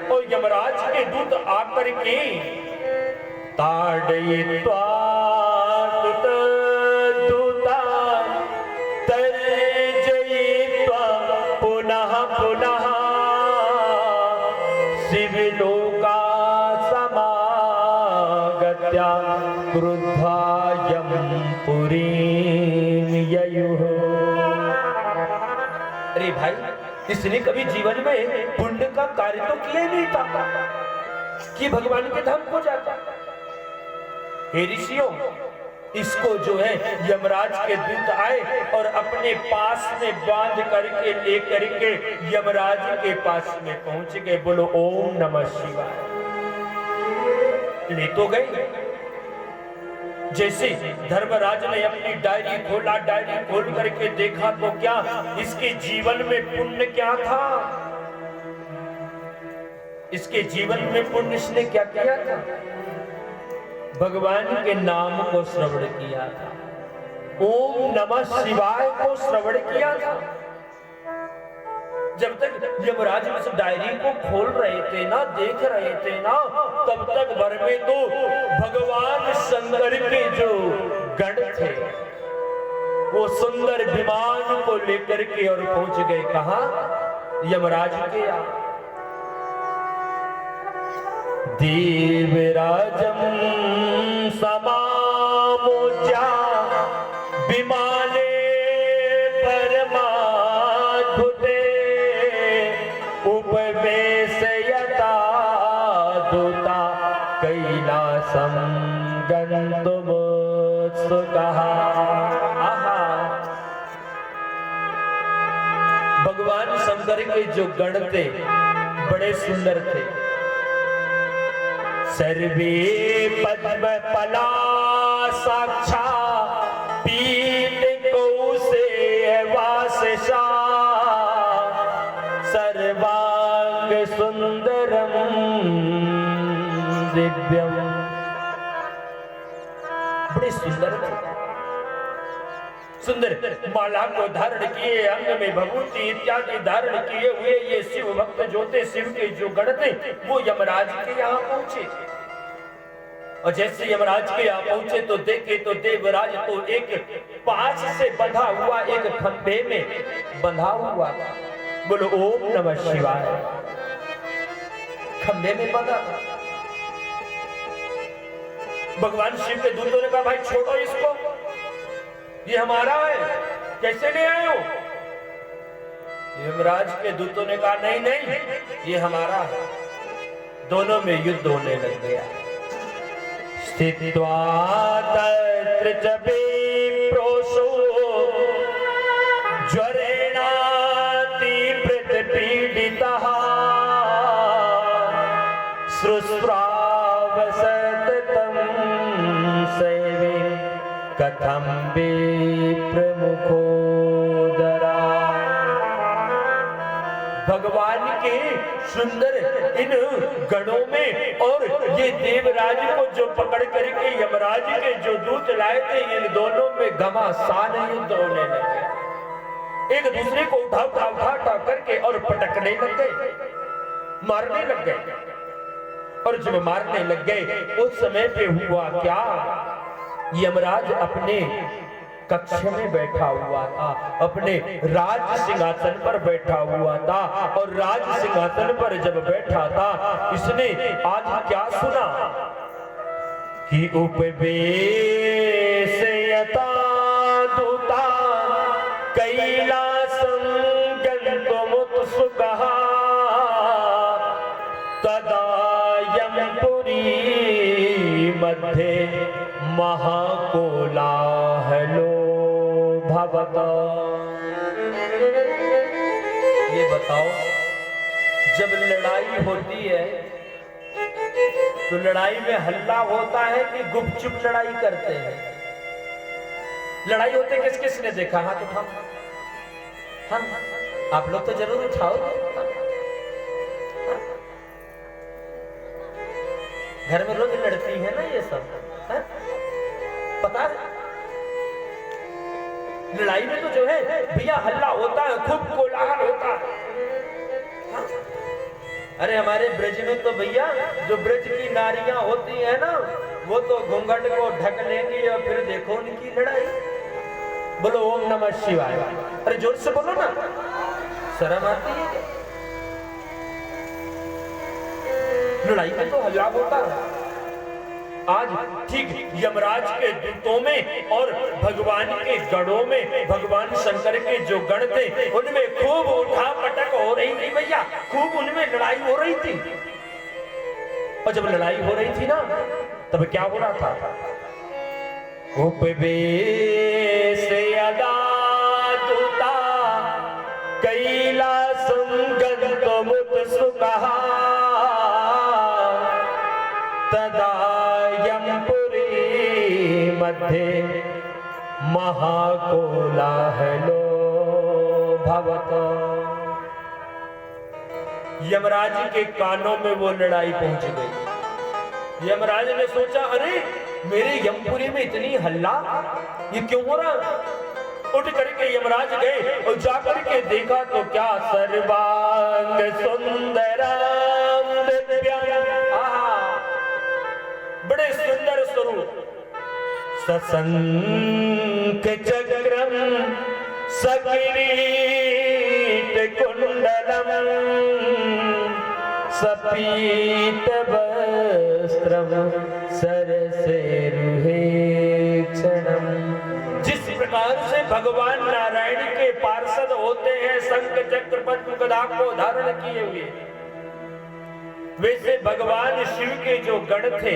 Speaker 1: और यमराज के दूत आकर के ताड़यित्वा दूता तर्जयित्वा पुनः पुनः शिवलोका समागत्या क्रुद्धा अरे भाई, इसने कभी जीवन में पुण्य का कार्य तो किया नहीं था कि भगवान के धाम को जाता। हे ऋषियों, इसको जो है यमराज के दूत आए और अपने पास में बांध करके लेकर के यमराज के पास में पहुंच गए। बोलो ओम नमः शिवाय। ले तो गए, जैसे धर्मराज ने अपनी डायरी खोला, डायरी खोल करके देखा तो क्या इसके जीवन में पुण्य क्या था, इसके जीवन में पुण्य इसने क्या किया था? भगवान के नाम को श्रवण किया था, ओम नमः शिवाय को श्रवण किया था। जब तक यमराज उस डायरी को खोल रहे थे ना, देख रहे थे ना, तब तक भर में तो भगवान शंकर के जो गण थे वो सुंदर विमान को लेकर के और पहुंच गए कहा? यमराज के यहाँ। देवराजम समामोचा विमाने परमाद्भुते उपवेशयता दूता कैलासम गन्तुमुत्सुकः। आहा, भगवान शंकर के जो गण थे बड़े सुंदर थे। सर्वे पद्म पलासाक्षा पीत कौसेयवाससा सर्वांग सुंदरम दिव्यम। बड़े सुंदर थे, सुंदर माला को धारण किए, अंग में भभूति इत्यादि धारण किए हुए ये शिव भक्त जो थे, शिव के जो गण थे, वो यमराज के यहाँ पहुंचे। और जैसे यमराज के यहाँ पहुंचे तो देखे तो देवराज तो एक पास से बंधा हुआ एक खंभे में बंधा हुआ था। बोलो ओम नमः शिवाय। खंभे में बंधा था। भगवान शिव के दूतों ने कहा भाई छोड़ो इसको, ये हमारा है, कैसे ले आए हो? यमराज के दूतों ने कहा नहीं नहीं ये हमारा है। दोनों में युद्ध होने लग गया। स्थित्वा तत्र च विप्रोषो ज्वरेणातिपीडितः शुश्रावसततं सेवे कथं विप्रमुखोदरा। भगवान के सुंदर इन गणों में और ये देवराज को जो पकड़ करके यमराज के जो दूत लाए थे, इन दोनों में घमासान युद्ध होने लगे। एक दूसरे को उठा करके और पटकने लग गए, मारने लग गए। और जब मारने लग गए उस समय पे हुआ क्या? यमराज अपने कक्ष में बैठा हुआ था, अपने राज सिंहासन पर बैठा हुआ था। और राज सिंहासन पर जब बैठा था इसने आज क्या सुना कि उपवेशयता दूता कैलासं गन्तुमुत्सुकः तदा यमपुरी मध्ये महाकोलाहलो भवत। ये बताओ, जब लड़ाई होती है तो लड़ाई में हल्ला होता है कि गुपचुप लड़ाई करते हैं? लड़ाई होते किस किस ने देखा? हाथ उठाओ। हाँ, आप लोग तो जरूर उठाओ। घर में रोज लड़ती है ना ये सब, है? पता है लड़ाई में तो जो है भैया हल्ला होता है, खूब कोलाहल होता है। अरे हमारे ब्रज में तो भैया जो ब्रज की नारियां होती है ना, वो तो घूंघट को ढक लेंगी और फिर देखो उनकी लड़ाई। बोलो ओम नमः शिवाय। अरे जोर से बोलो ना, शर्म आती है। लड़ाई में तो हल्ला होता है। आज ठीक यमराज के दूतों में और भगवान के गणों में भगवान शंकर के जो गण थे उनमें खूब उठा पटक हो रही थी भैया, खूब उनमें लड़ाई हो रही थी। और जब लड़ाई हो रही थी ना तब क्या हो रहा था? उपवेशयदा दूता कैलासं गन्तुमुत्सुकः तदा यमपुरी महाकोलाहलो भवत। यमराज के कानों में वो लड़ाई पहुंच गई। यमराज ने सोचा, अरे मेरे यमपुरी में इतनी हल्ला, ये क्यों हो रहा? उठ करके यमराज गए और जाकर के देखा तो क्या, सर्वांग सुंदराम दिव्याम, बड़े सुंदर स्वरूप, सशंख चक्रम सकिरीट कुंडलम सपीत वस्त्रम सरसेरुहेक्षणम। जिस प्रकार से भगवान नारायण के पार्षद होते हैं शंख चक्र पद्म गदा को धारण किए हुए, वैसे भगवान शिव के जो गण थे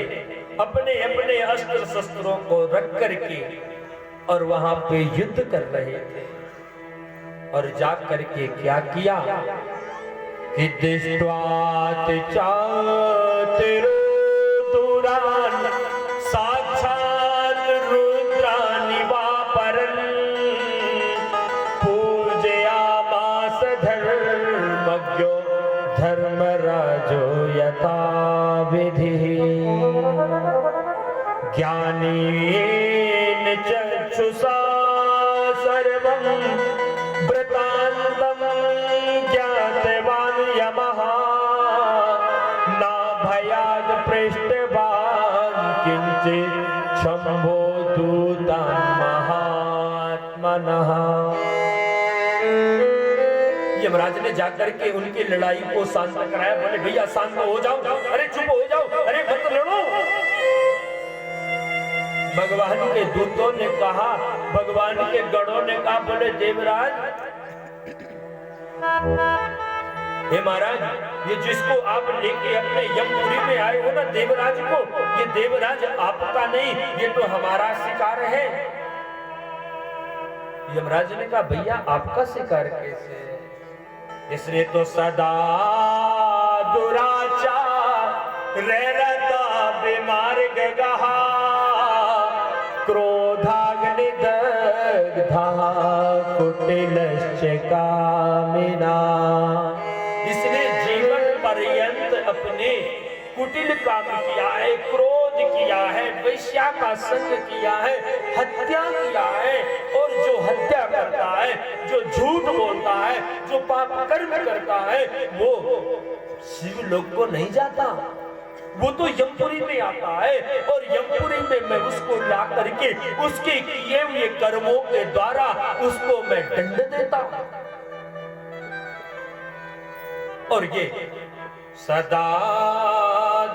Speaker 1: अपने अपने अस्त्र शस्त्रों को रख करके और वहां पे युद्ध कर रहे थे। और जा करके क्या किया कि दृष्ट्वात चातुरुदुरान साक्षात रुद्रानिवापरन् पूजयामास धर्मज्ञो धर्मराजो यथा विधिः। ज्ञानेन चक्षुषा सर्वं वृतान्तं ज्ञातवान् यमः न भयाद् पृष्टवान् किञ्चित् शम्भो दूतान् महात्मनः। यमराज ने जाकर के उनकी लड़ाई को शांत कराया। बोले भैया शांत हो जाओ, अरे चुप हो जाओ, अरे मत लड़ो। भगवान के दूतों ने कहा, भगवान के गणों ने कहा, बोले देवराज, हे महाराज, ये जिसको आप लेके अपने यमपुरी में आए हो ना देवराज को, ये देवराज आपका नहीं, ये तो हमारा शिकार है। यमराज ने कहा, भैया आपका शिकार कैसे? इसने तो सदा दुराचार रहता बीमार गहा क्रोधाग्नि दग्धा कुटिलश्च कामिना। इसने जीवन पर्यंत अपने कुटिल काम किया है, क्रोध किया है, वैश्या का संग किया है, हत्या किया है। और जो हत्या करता है, जो झूठ बोलता है, जो पाप कर्म करता है, वो शिव लोक को नहीं जाता, वो तो यमपुरी में आता है। और यमपुरी में मैं उसको ला करके उसके किए हुए कर्मों के द्वारा उसको मैं दंड देता हूं। और ये सदा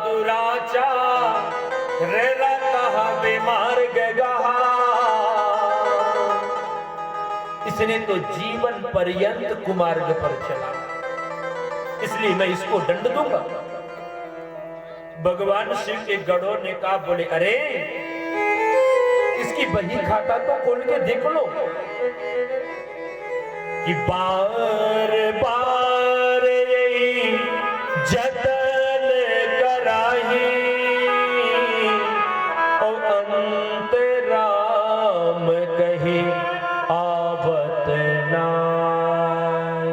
Speaker 1: दुराचार रहता बीमार गहा, इसने तो जीवन पर्यंत कुमार्ग पर चला, इसलिए मैं इसको दंड दूंगा। भगवान शिव के गणों ने कहा, बोले अरे इसकी बही खाता तो खोल के देख लो कि बार बार यही जतन कराही और अंतराम कही आवत नाई।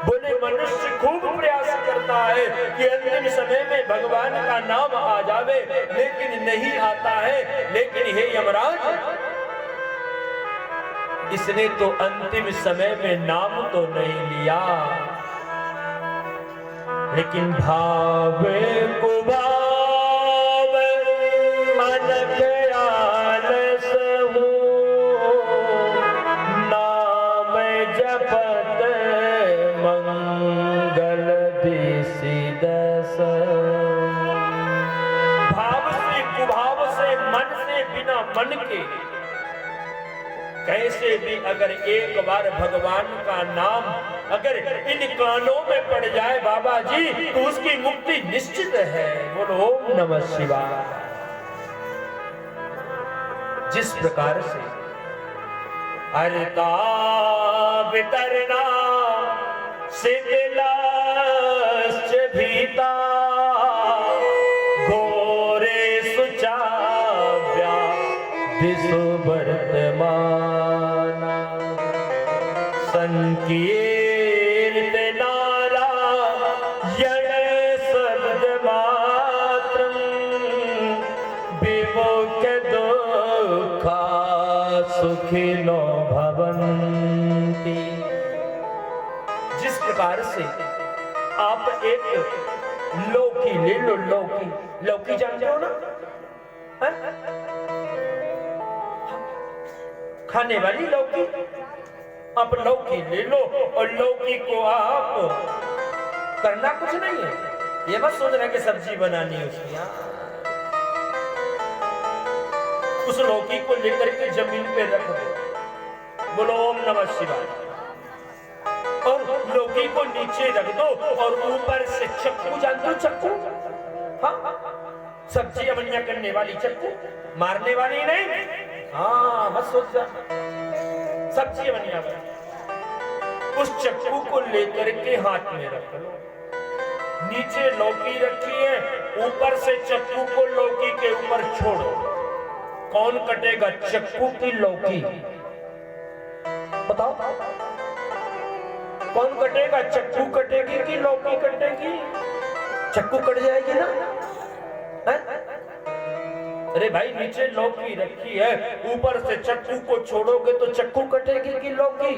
Speaker 1: बोले मनुष्य खूब प्रयास करता है कि अंतिम समय में भगवान का नाम आ जावे, लेकिन नहीं आता है। लेकिन हे यमराज, इसने तो अंतिम समय में नाम तो नहीं लिया, लेकिन भाव कुभाव अनक आलस हो नाम जपत मंगल दिशि दस। भाव से कुभाव से मन से बिना मन के कैसे भी अगर एक बार भगवान का नाम अगर इन कानों में पड़ जाए बाबा जी, तो उसकी मुक्ति निश्चित है। बोलो ओम नमः शिवाय। जिस प्रकार से हरता वितरना शिथिलाश्च भीता घोरे सुचाव्या दिशो वर्तमान। संकीर्तन नारायण शब्द मात्रम विमुख दुखा सुखिनो भवन्ति। जिस प्रकार से आप एक लौकी ले लो, लौकी, लौकी जानते हो ना? है? खाने वाली लौकी, आप लौकी ले लो और लौकी को आप करना कुछ नहीं है, ये बस सोचना कि सब्जी बनानी है उसकी। उस लौकी को लेकर के जमीन पे रख दो, बोलो ओम नमः शिवाय, और लौकी को नीचे रख दो और ऊपर से चक्कू, जानते हो चक्कू? हाँ, सब्जी अमनिया करने वाली चक्कू, मारने वाली नहीं। हाँ मत सोच जा, सब्जी बनिया वाली। उस चक्कू को लेकर के हाथ में रख लो, नीचे लौकी रखी है, ऊपर से चक्कू को लौकी के ऊपर छोड़ो। कौन कटेगा, चक्कू की लौकी? बताओ कौन कटेगा, चक्कू कटेगी कि लौकी कटेगी? चक्कू कट जाएगी ना? है? अरे भाई नीचे लौकी रखी है, ऊपर से चक्कू को छोड़ोगे तो चक्कू कटेगी कि लौकी?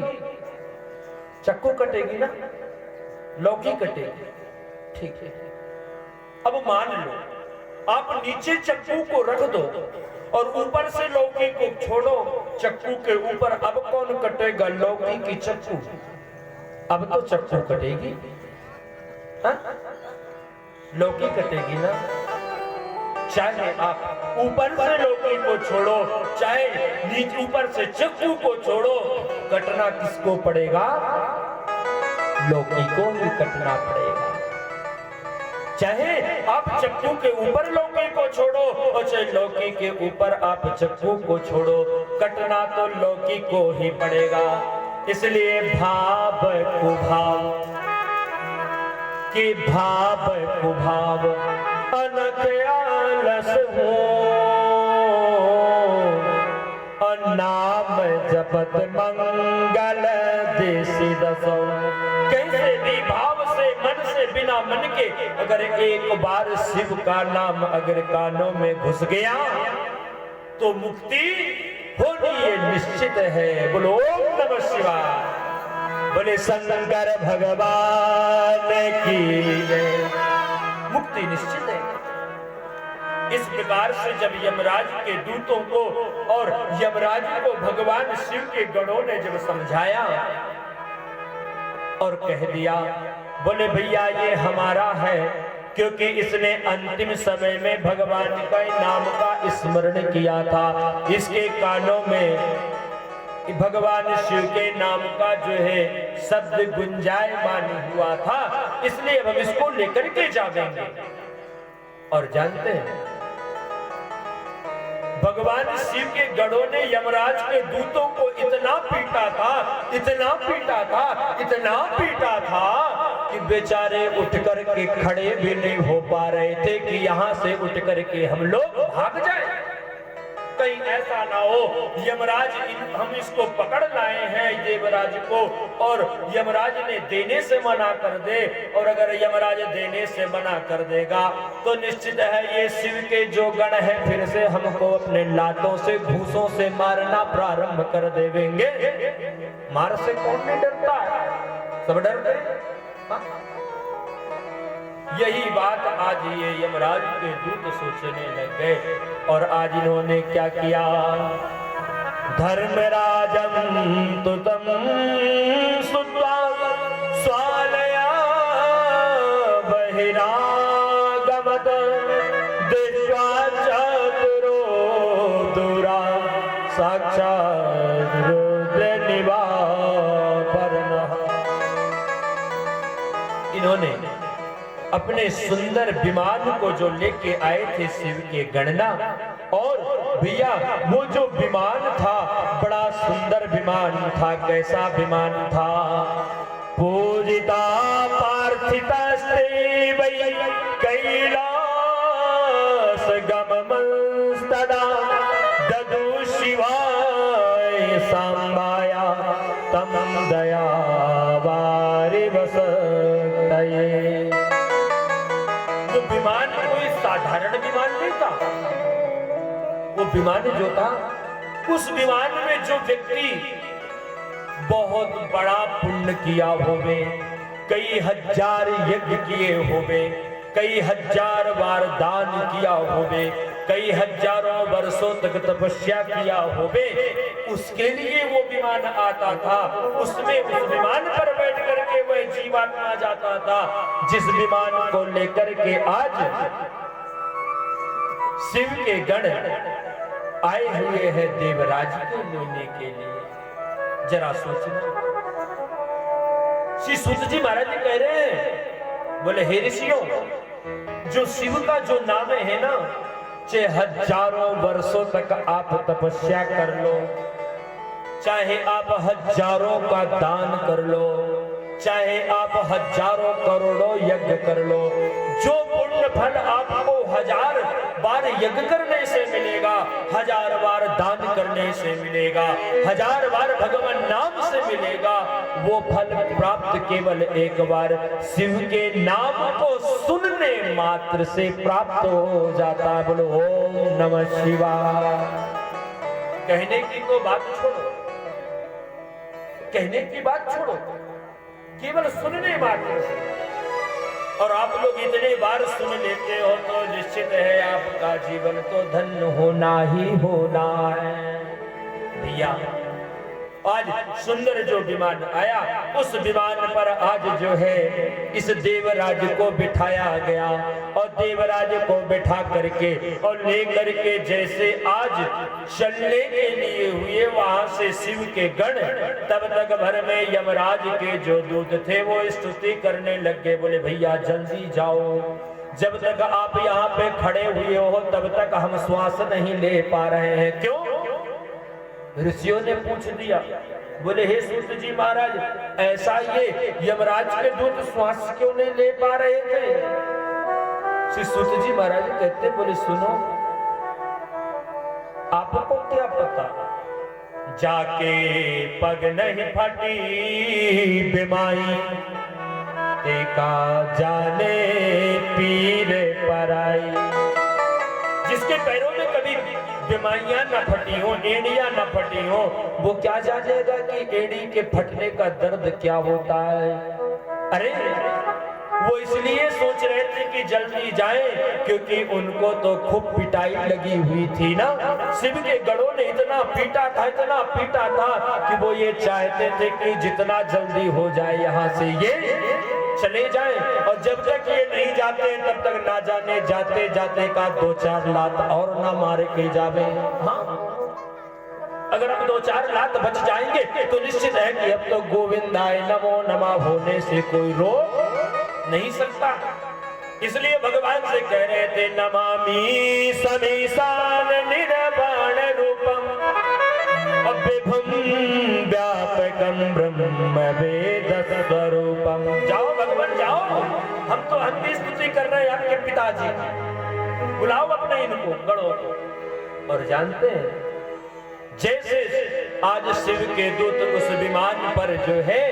Speaker 1: चक्कू कटेगी ना, लौकी कटेगी। ठीक है, अब मान लो आप नीचे चक्कू को रख दो और ऊपर से लौकी को छोड़ो चक्कू के ऊपर। अब कौन कटेगा, लौकी की चक्कू? अब तो चक्कू कटेगी, लौकी कटेगी ना। चाहे आप ऊपर से लौकी को छोड़ो, चाहे नीचे ऊपर से चक्कू को छोड़ो, कटना किसको पड़ेगा? लौकी को ही कटना पड़ेगा। चाहे आप चक्कू के ऊपर लौकी को छोड़ो और चाहे लौकी के ऊपर आप चक्कू को छोड़ो, कटना तो लौकी को ही पड़ेगा। इसलिए भाव कुभाव कि भाव कुभाव अनक आलस हो, और नाम जपत मंगल देसी दसो। कैसे भी भाव से, मन से, बिना मन के अगर एक बार शिव का नाम अगर कानों में घुस गया तो मुक्ति होनी ये निश्चित है। बोलो ओम नमः शिवाय, बोले शंकर भगवान की जय। मुक्ति निश्चित है। इस प्रकार से जब यमराज के दूतों को और यमराज को भगवान शिव के गणों ने जब समझाया और कह दिया, बोले भैया ये हमारा है, क्योंकि इसने अंतिम समय में भगवान का नाम का स्मरण किया था, इसके कानों में भगवान शिव के नाम का जो है शब्द गुंजायमान हुआ था, इसलिए हम इसको लेकर के जाएंगे। और जानते हैं भगवान शिव के गणों ने यमराज के दूतों को इतना पीटा था, इतना पीटा था, इतना पीटा था कि बेचारे उठ कर के खड़े भी नहीं हो पा रहे थे कि यहां से उठ कर के हम लोग भाग जाए। कहीं ऐसा ना हो यमराज हम इसको पकड़ लाए हैं देवराज को और यमराज ने देने से मना कर दे, और अगर यमराज देने से मना कर देगा तो निश्चित है ये शिव के जो गण है फिर से हमको अपने लातों से, घूसों से मारना प्रारंभ कर देंगे। मार से कौन नहीं डरता है, सब डरते हैं। यही बात आज ये यमराज के दूत सोचने लग गए और आज इन्होंने क्या किया, धर्मराजम तुतम सुत्वा स्वालया बहिरागमत दृष्ट्वा चतुरो दूरा साक्षात् रुद्र निवापरणः। इन्होंने अपने सुंदर विमान को जो लेके आए थे शिव के गणना, और भैया वो जो विमान था बड़ा सुंदर विमान था। कैसा विमान था, पूजिता पार्थिता स्त्रीवै कैलास गममस्तदा ददु शिवाय सांबाया तम तम दयावारि वसतये। वो विमान कोई साधारण विमान नहीं था। वो विमान जो था, उस विमान में जो व्यक्ति बहुत बड़ा पुण्य किया होवे, कई हजार यज्ञ किए होवे, कई हजार बार दान किया होवे, कई हजारों वर्षों तक तपस्या किया होवे, उसके लिए वो विमान आता था। उसमें उस विमान पर बैठ करके वह जीवात्मा जाता था, जिस विमान को लेकर के आज शिव के गण आए हुए हैं देवराज को लेने के लिए। जरा सोचना। श्री सूत जी महाराज जी कह रहे हैं, बोले हे ऋषियों, जो शिव का जो नाम है ना, चाहे हजारों वर्षों तक आप तपस्या कर लो, चाहे आप हजारों का दान कर लो, चाहे आप हजारों करोड़ों यज्ञ कर लो, जो पुण्य फल आपको हजार बार यज्ञ करने से मिलेगा, हजार बार दान करने से मिलेगा, हजार बार भगवान नाम से मिलेगा, वो फल प्राप्त केवल एक बार शिव के नाम को सुनने मात्र से प्राप्त हो जाता। बोलो ओम नमः शिवाय। कहने की तो बात छोड़ो, कहने की बात छोड़ो, केवल सुनने मात्र से। और आप लोग इतने बार सुन लेते हो तो निश्चित है आपका जीवन तो धन्य होना ही होना है। भैया आज सुंदर जो विमान आया, उस विमान पर आज जो है इस देवराज को बिठाया गया, और देवराज को बिठा करके और ले करके जैसे आज चलने के लिए हुए वहां से शिव के गण, तब तक भर में यमराज के जो दूत थे वो स्तुति करने लगे। बोले भैया जल्दी जाओ, जब तक आप यहाँ पे खड़े हुए हो तब तक हम श्वास नहीं ले पा रहे हैं। क्यों? ऋषियों ने पूछ दिया। बोले हे सूत जी महाराज, ऐसा ये यमराज के दूत श्वास क्यों नहीं ले पा रहे थे? श्री सूत जी महाराज कहते, बोले सुनो, आपको क्या पता, जाके पग नहीं फटी बिमाई, एका जाने पीर पराई। जिसके पैरों में कभी बीमारियां न फटी हो, एड़ियां न फटी हो, वो क्या जानेगा कि एड़ी के फटने का दर्द क्या होता है। अरे वो इसलिए सोच रहे थे कि जल्दी जाएं, क्योंकि उनको तो खूब पिटाई लगी हुई थी ना। शिव के गणों ने इतना पीटा था, इतना पीटा था कि वो ये चाहते थे कि जितना जल्दी हो जाए यहाँ से ये चले जाएं, और जब तक ये नहीं जाते तब तक ना जाने जाते जाते का 2-4 लात और ना मारे के जावे। हाँ, अगर हम 2-4 लात बच जाएंगे तो निश्चित है कि अब तो गोविंदाय नमो नमः होने से कोई रोक नहीं सकता। इसलिए भगवान से कह रहे थे, नमामि समीसान निर्वाण रूपम अव्यभम व्यापकम ब्रह्म वेद स्वरूपम। जाओ भगवान जाओ, हम भी स्तुति कर रहे हैं आपके पिताजी, बुलाओ अपने इनको गणों को। और जानते हैं, जैसे आज शिव के दूत उस विमान पर जो है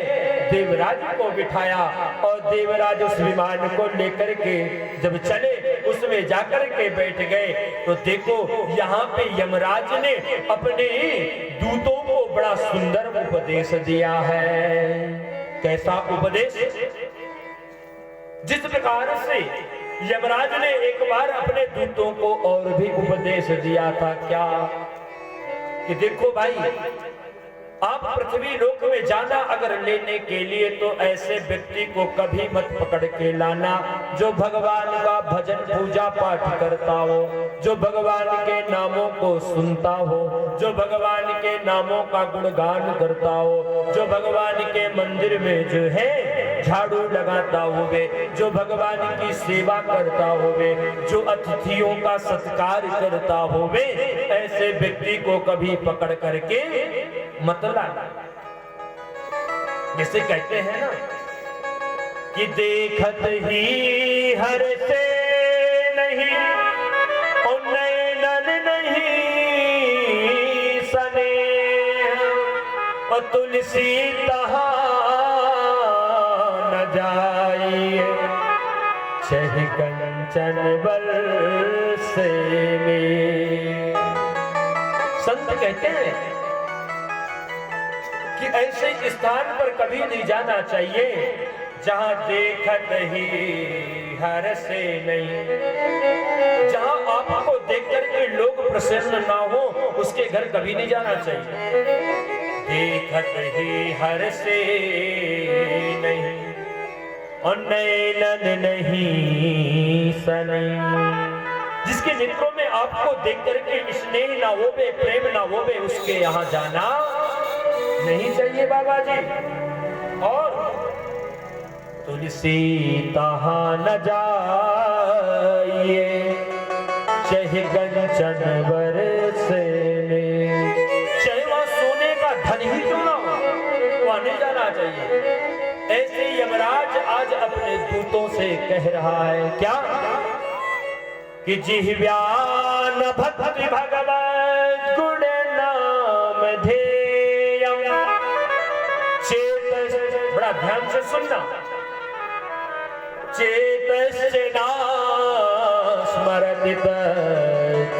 Speaker 1: देवराज को बिठाया, और देवराज उस विमान को लेकर के जब चले, उसमें जाकर के बैठ गए, तो देखो यहाँ पे यमराज ने अपने दूतों को बड़ा सुंदर उपदेश दिया है। कैसा उपदेश? जिस प्रकार से यमराज ने एक बार अपने दूतों को और भी उपदेश दिया था, क्या कि देखो भाई, आप पृथ्वी लोक में जाना अगर लेने के लिए, तो ऐसे व्यक्ति को कभी मत पकड़ के लाना जो भगवान का भजन पूजा पाठ करता हो, जो भगवान के नामों को सुनता हो, जो भगवान के नामों का गुणगान करता हो, जो भगवान के मंदिर में जो है झाड़ू लगाता हुए, जो भगवान की सेवा करता हुए, जो अतिथियों का सत्कार करता हुए, ऐसे व्यक्ति को कभी पकड़ करके मत लाना। जैसे कहते हैं ना कि देखत ही हर से नहीं और नैनन नहीं सने, और तुलसी तहाँ न जाइए, चह कंचन बल से में। संत कहते हैं कि ऐसे स्थान पर कभी नहीं जाना चाहिए जहां देखत ही हर से नहीं, जहां आपको देख करके लोग प्रसन्न ना हो, उसके घर कभी नहीं जाना चाहिए। देखत ही हर से नहीं और नैनन नहीं सनी, जिसके नेत्रों में आपको देख करके स्नेह ना होवे, प्रेम ना होवे, उसके यहाँ जाना नहीं चाहिए बाबा जी। और तुलसी तहाँ न जाइए, चह कंचन बरसे में, चाहे वहां सोने का धन ही क्यों ना हो, वहां नहीं जाना चाहिए। ऐसे यमराज आज अपने दूतों से कह रहा है क्या कि जिह्वा न भक्ति भगवत गुण नाम ध्येयम्, चेतस, बड़ा ध्यान से सुनना, चेतस्य न स्मरति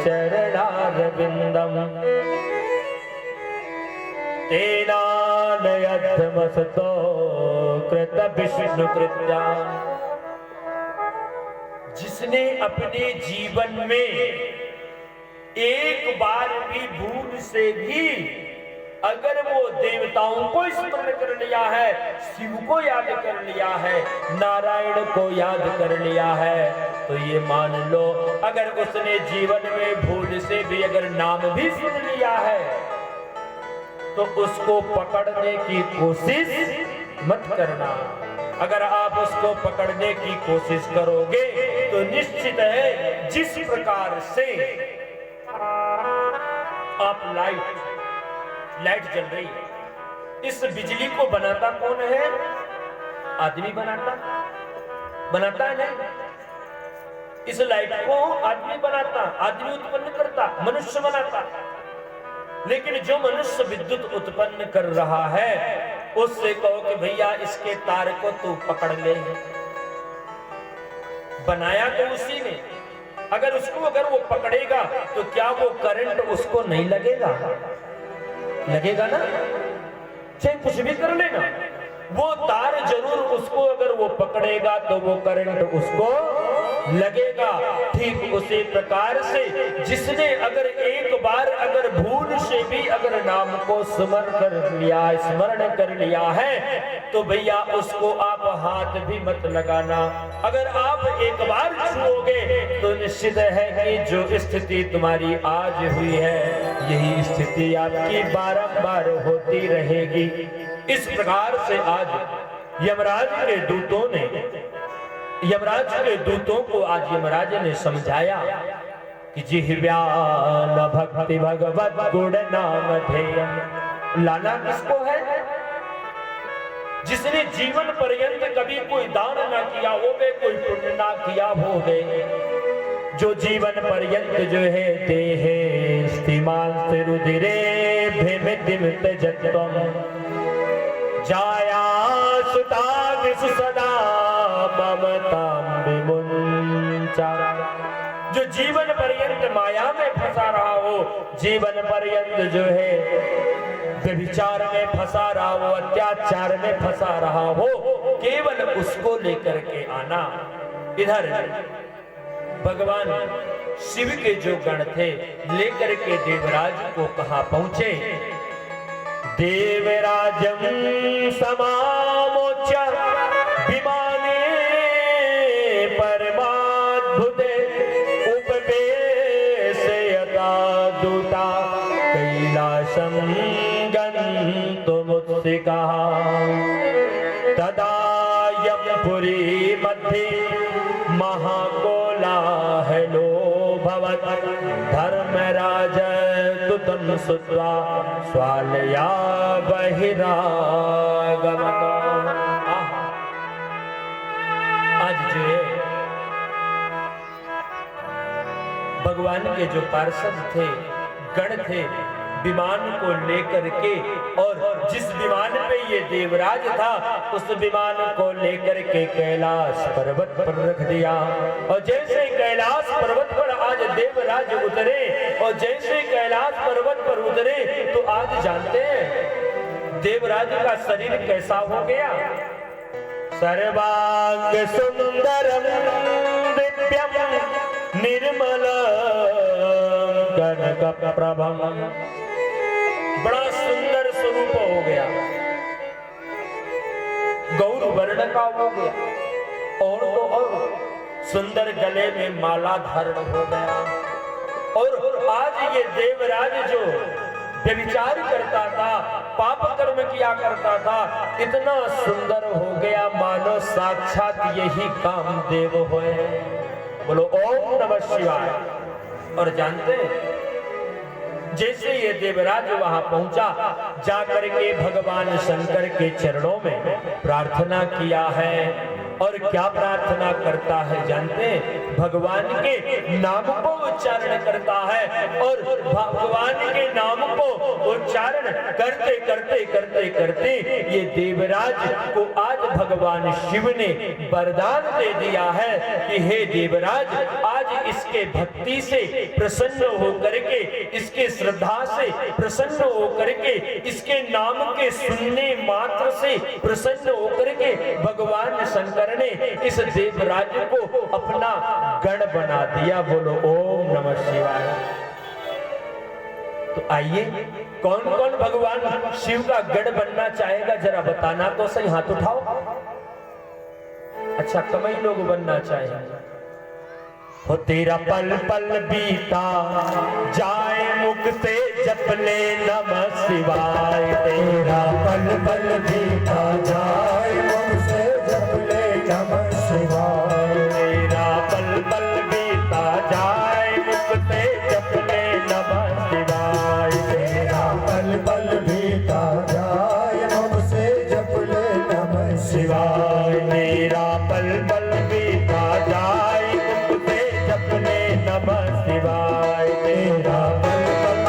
Speaker 1: चरणारविन्दम्, तेनालयध्मसतो कृत विष्णु कृत्या। जिसने अपने जीवन में एक बार भी भूल से भी अगर वो देवताओं को स्मरण कर लिया है, शिव को याद कर लिया है, नारायण को याद कर लिया है, तो ये मान लो अगर उसने जीवन में भूल से भी अगर नाम भी सुन लिया है, तो उसको पकड़ने की कोशिश मत करना। अगर आप उसको पकड़ने की कोशिश करोगे तो निश्चित है जिस प्रकार से आप लाइट जल रही है, इस बिजली को बनाता कौन है? आदमी बनाता है नहीं। इस लाइट को आदमी बनाता, आदमी उत्पन्न करता, मनुष्य बनाता। लेकिन जो मनुष्य विद्युत उत्पन्न कर रहा है उससे कहो कि भैया इसके तार को तू पकड़ ले, बनाया तो उसी ने, अगर वो पकड़ेगा तो क्या वो करंट उसको नहीं लगेगा? लगेगा ना, चाहे कुछ भी कर लेना, वो तार जरूर उसको अगर वो पकड़ेगा तो वो करंट उसको लगेगा। ठीक उसी प्रकार से जिसने अगर एक बार अगर भूल से भी अगर नाम को स्मरण कर लिया है, तो भैया उसको आप हाथ भी मत लगाना। अगर आप एक बार छूओगे तो निश्चित है कि जो स्थिति तुम्हारी आज हुई है, यही स्थिति आपकी बारंबार होती रहेगी। इस प्रकार से आज यमराज के दूतों को आज यमराज ने समझाया कि जिह्वा न भक्ति भगवत गुण नाम ध्येयम्। लाना किसको है? जिसने जीवन पर्यंत कभी कोई दान ना किया होवे, कोई पुण्य ना किया होवे, जो जीवन पर्यंत जो है देहे स्थिमांस रुधिरे भेमितिमित जत्वम् जाया सुतादिषु सदा ममतां विमुञ्चा। जो जीवन पर्यंत माया में फंसा रहा हो, जीवन पर्यंत जो है व्यभिचार में फंसा रहा हो, अत्याचार में फंसा रहा हो, केवल उसको लेकर के आना। इधर भगवान शिव के जो गण थे लेकर के देवराज को कहाँ पहुंचे? देवराजं समामोच्य विमाने परमाद्भुते उपवेशयता दूता कैलासं गन्तुमुत्सुकाः तदा यमपुरी मध्ये महाकोलाहलो भवत् धर्मराज तुतं सुत्वा स्वालया बहिरागमत्। आज जो है भगवान के जो पार्षद थे, गण थे, विमान को लेकर के, और जिस विमान पे ये देवराज था उस विमान को लेकर के कैलाश पर्वत पर रख दिया। और जैसे कैलाश पर्वत पर आज देवराज उतरे, और जैसे कैलाश पर्वत पर उतरे तो आज जानते हैं देवराज का शरीर कैसा हो गया। सर्वांग सुंदरम दिव्यम निर्मल कनक प्रभम, बड़ा सुंदर स्वरूप हो गया, गौर वर्ण का हो गया, और तो और सुंदर गले में माला धारण हो गया। और आज ये देवराज जो व्यभिचार करता था, पाप कर्म किया करता था, इतना सुंदर हो गया मानो साक्षात यही कामदेव होए। बोलो ओम नमः शिवाय। और जानते हैं जैसे ये देवराज वहां पहुंचा, जाकर के भगवान शंकर के चरणों में प्रार्थना किया है। और क्या प्रार्थना करता है जानते हैं? भगवान के नाम को उच्चारण करता है, और भगवान के नाम को उच्चारण करते करते करते करते ये देवराज को आज भगवान शिव ने वरदान दे दिया है कि हे देवराज, आज इसके भक्ति से प्रसन्न होकर के, इसके श्रद्धा से प्रसन्न होकर के, इसके नाम के सुनने मात्र से प्रसन्न होकर के भगवान शंकर ने इस देवराज को अपना गण बना दिया। बोलो ओम नमः शिवाय। तो आइए, कौन कौन भगवान शिव का गण बनना चाहेगा जरा बताना तो सही, हाथ उठाओ। अच्छा, कई लोग बनना चाहेंगे। हो तेरा पल पल बीता जाए मुख से जप ले नमः शिवाय।
Speaker 2: तेरा पल पल बीता जाए मुख से जप ले नमः शिवाय।
Speaker 1: तेरा पल पल बीता जाए मुख से जप ले नमः शिवाय।
Speaker 2: तेरा पल पल बीता जाए मुख से जप ले नमः शिवाय।
Speaker 1: तेरा पल पल बीता जाए मुख से जप ले नमः शिवाय।
Speaker 2: तेरा पल पल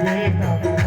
Speaker 2: बेटा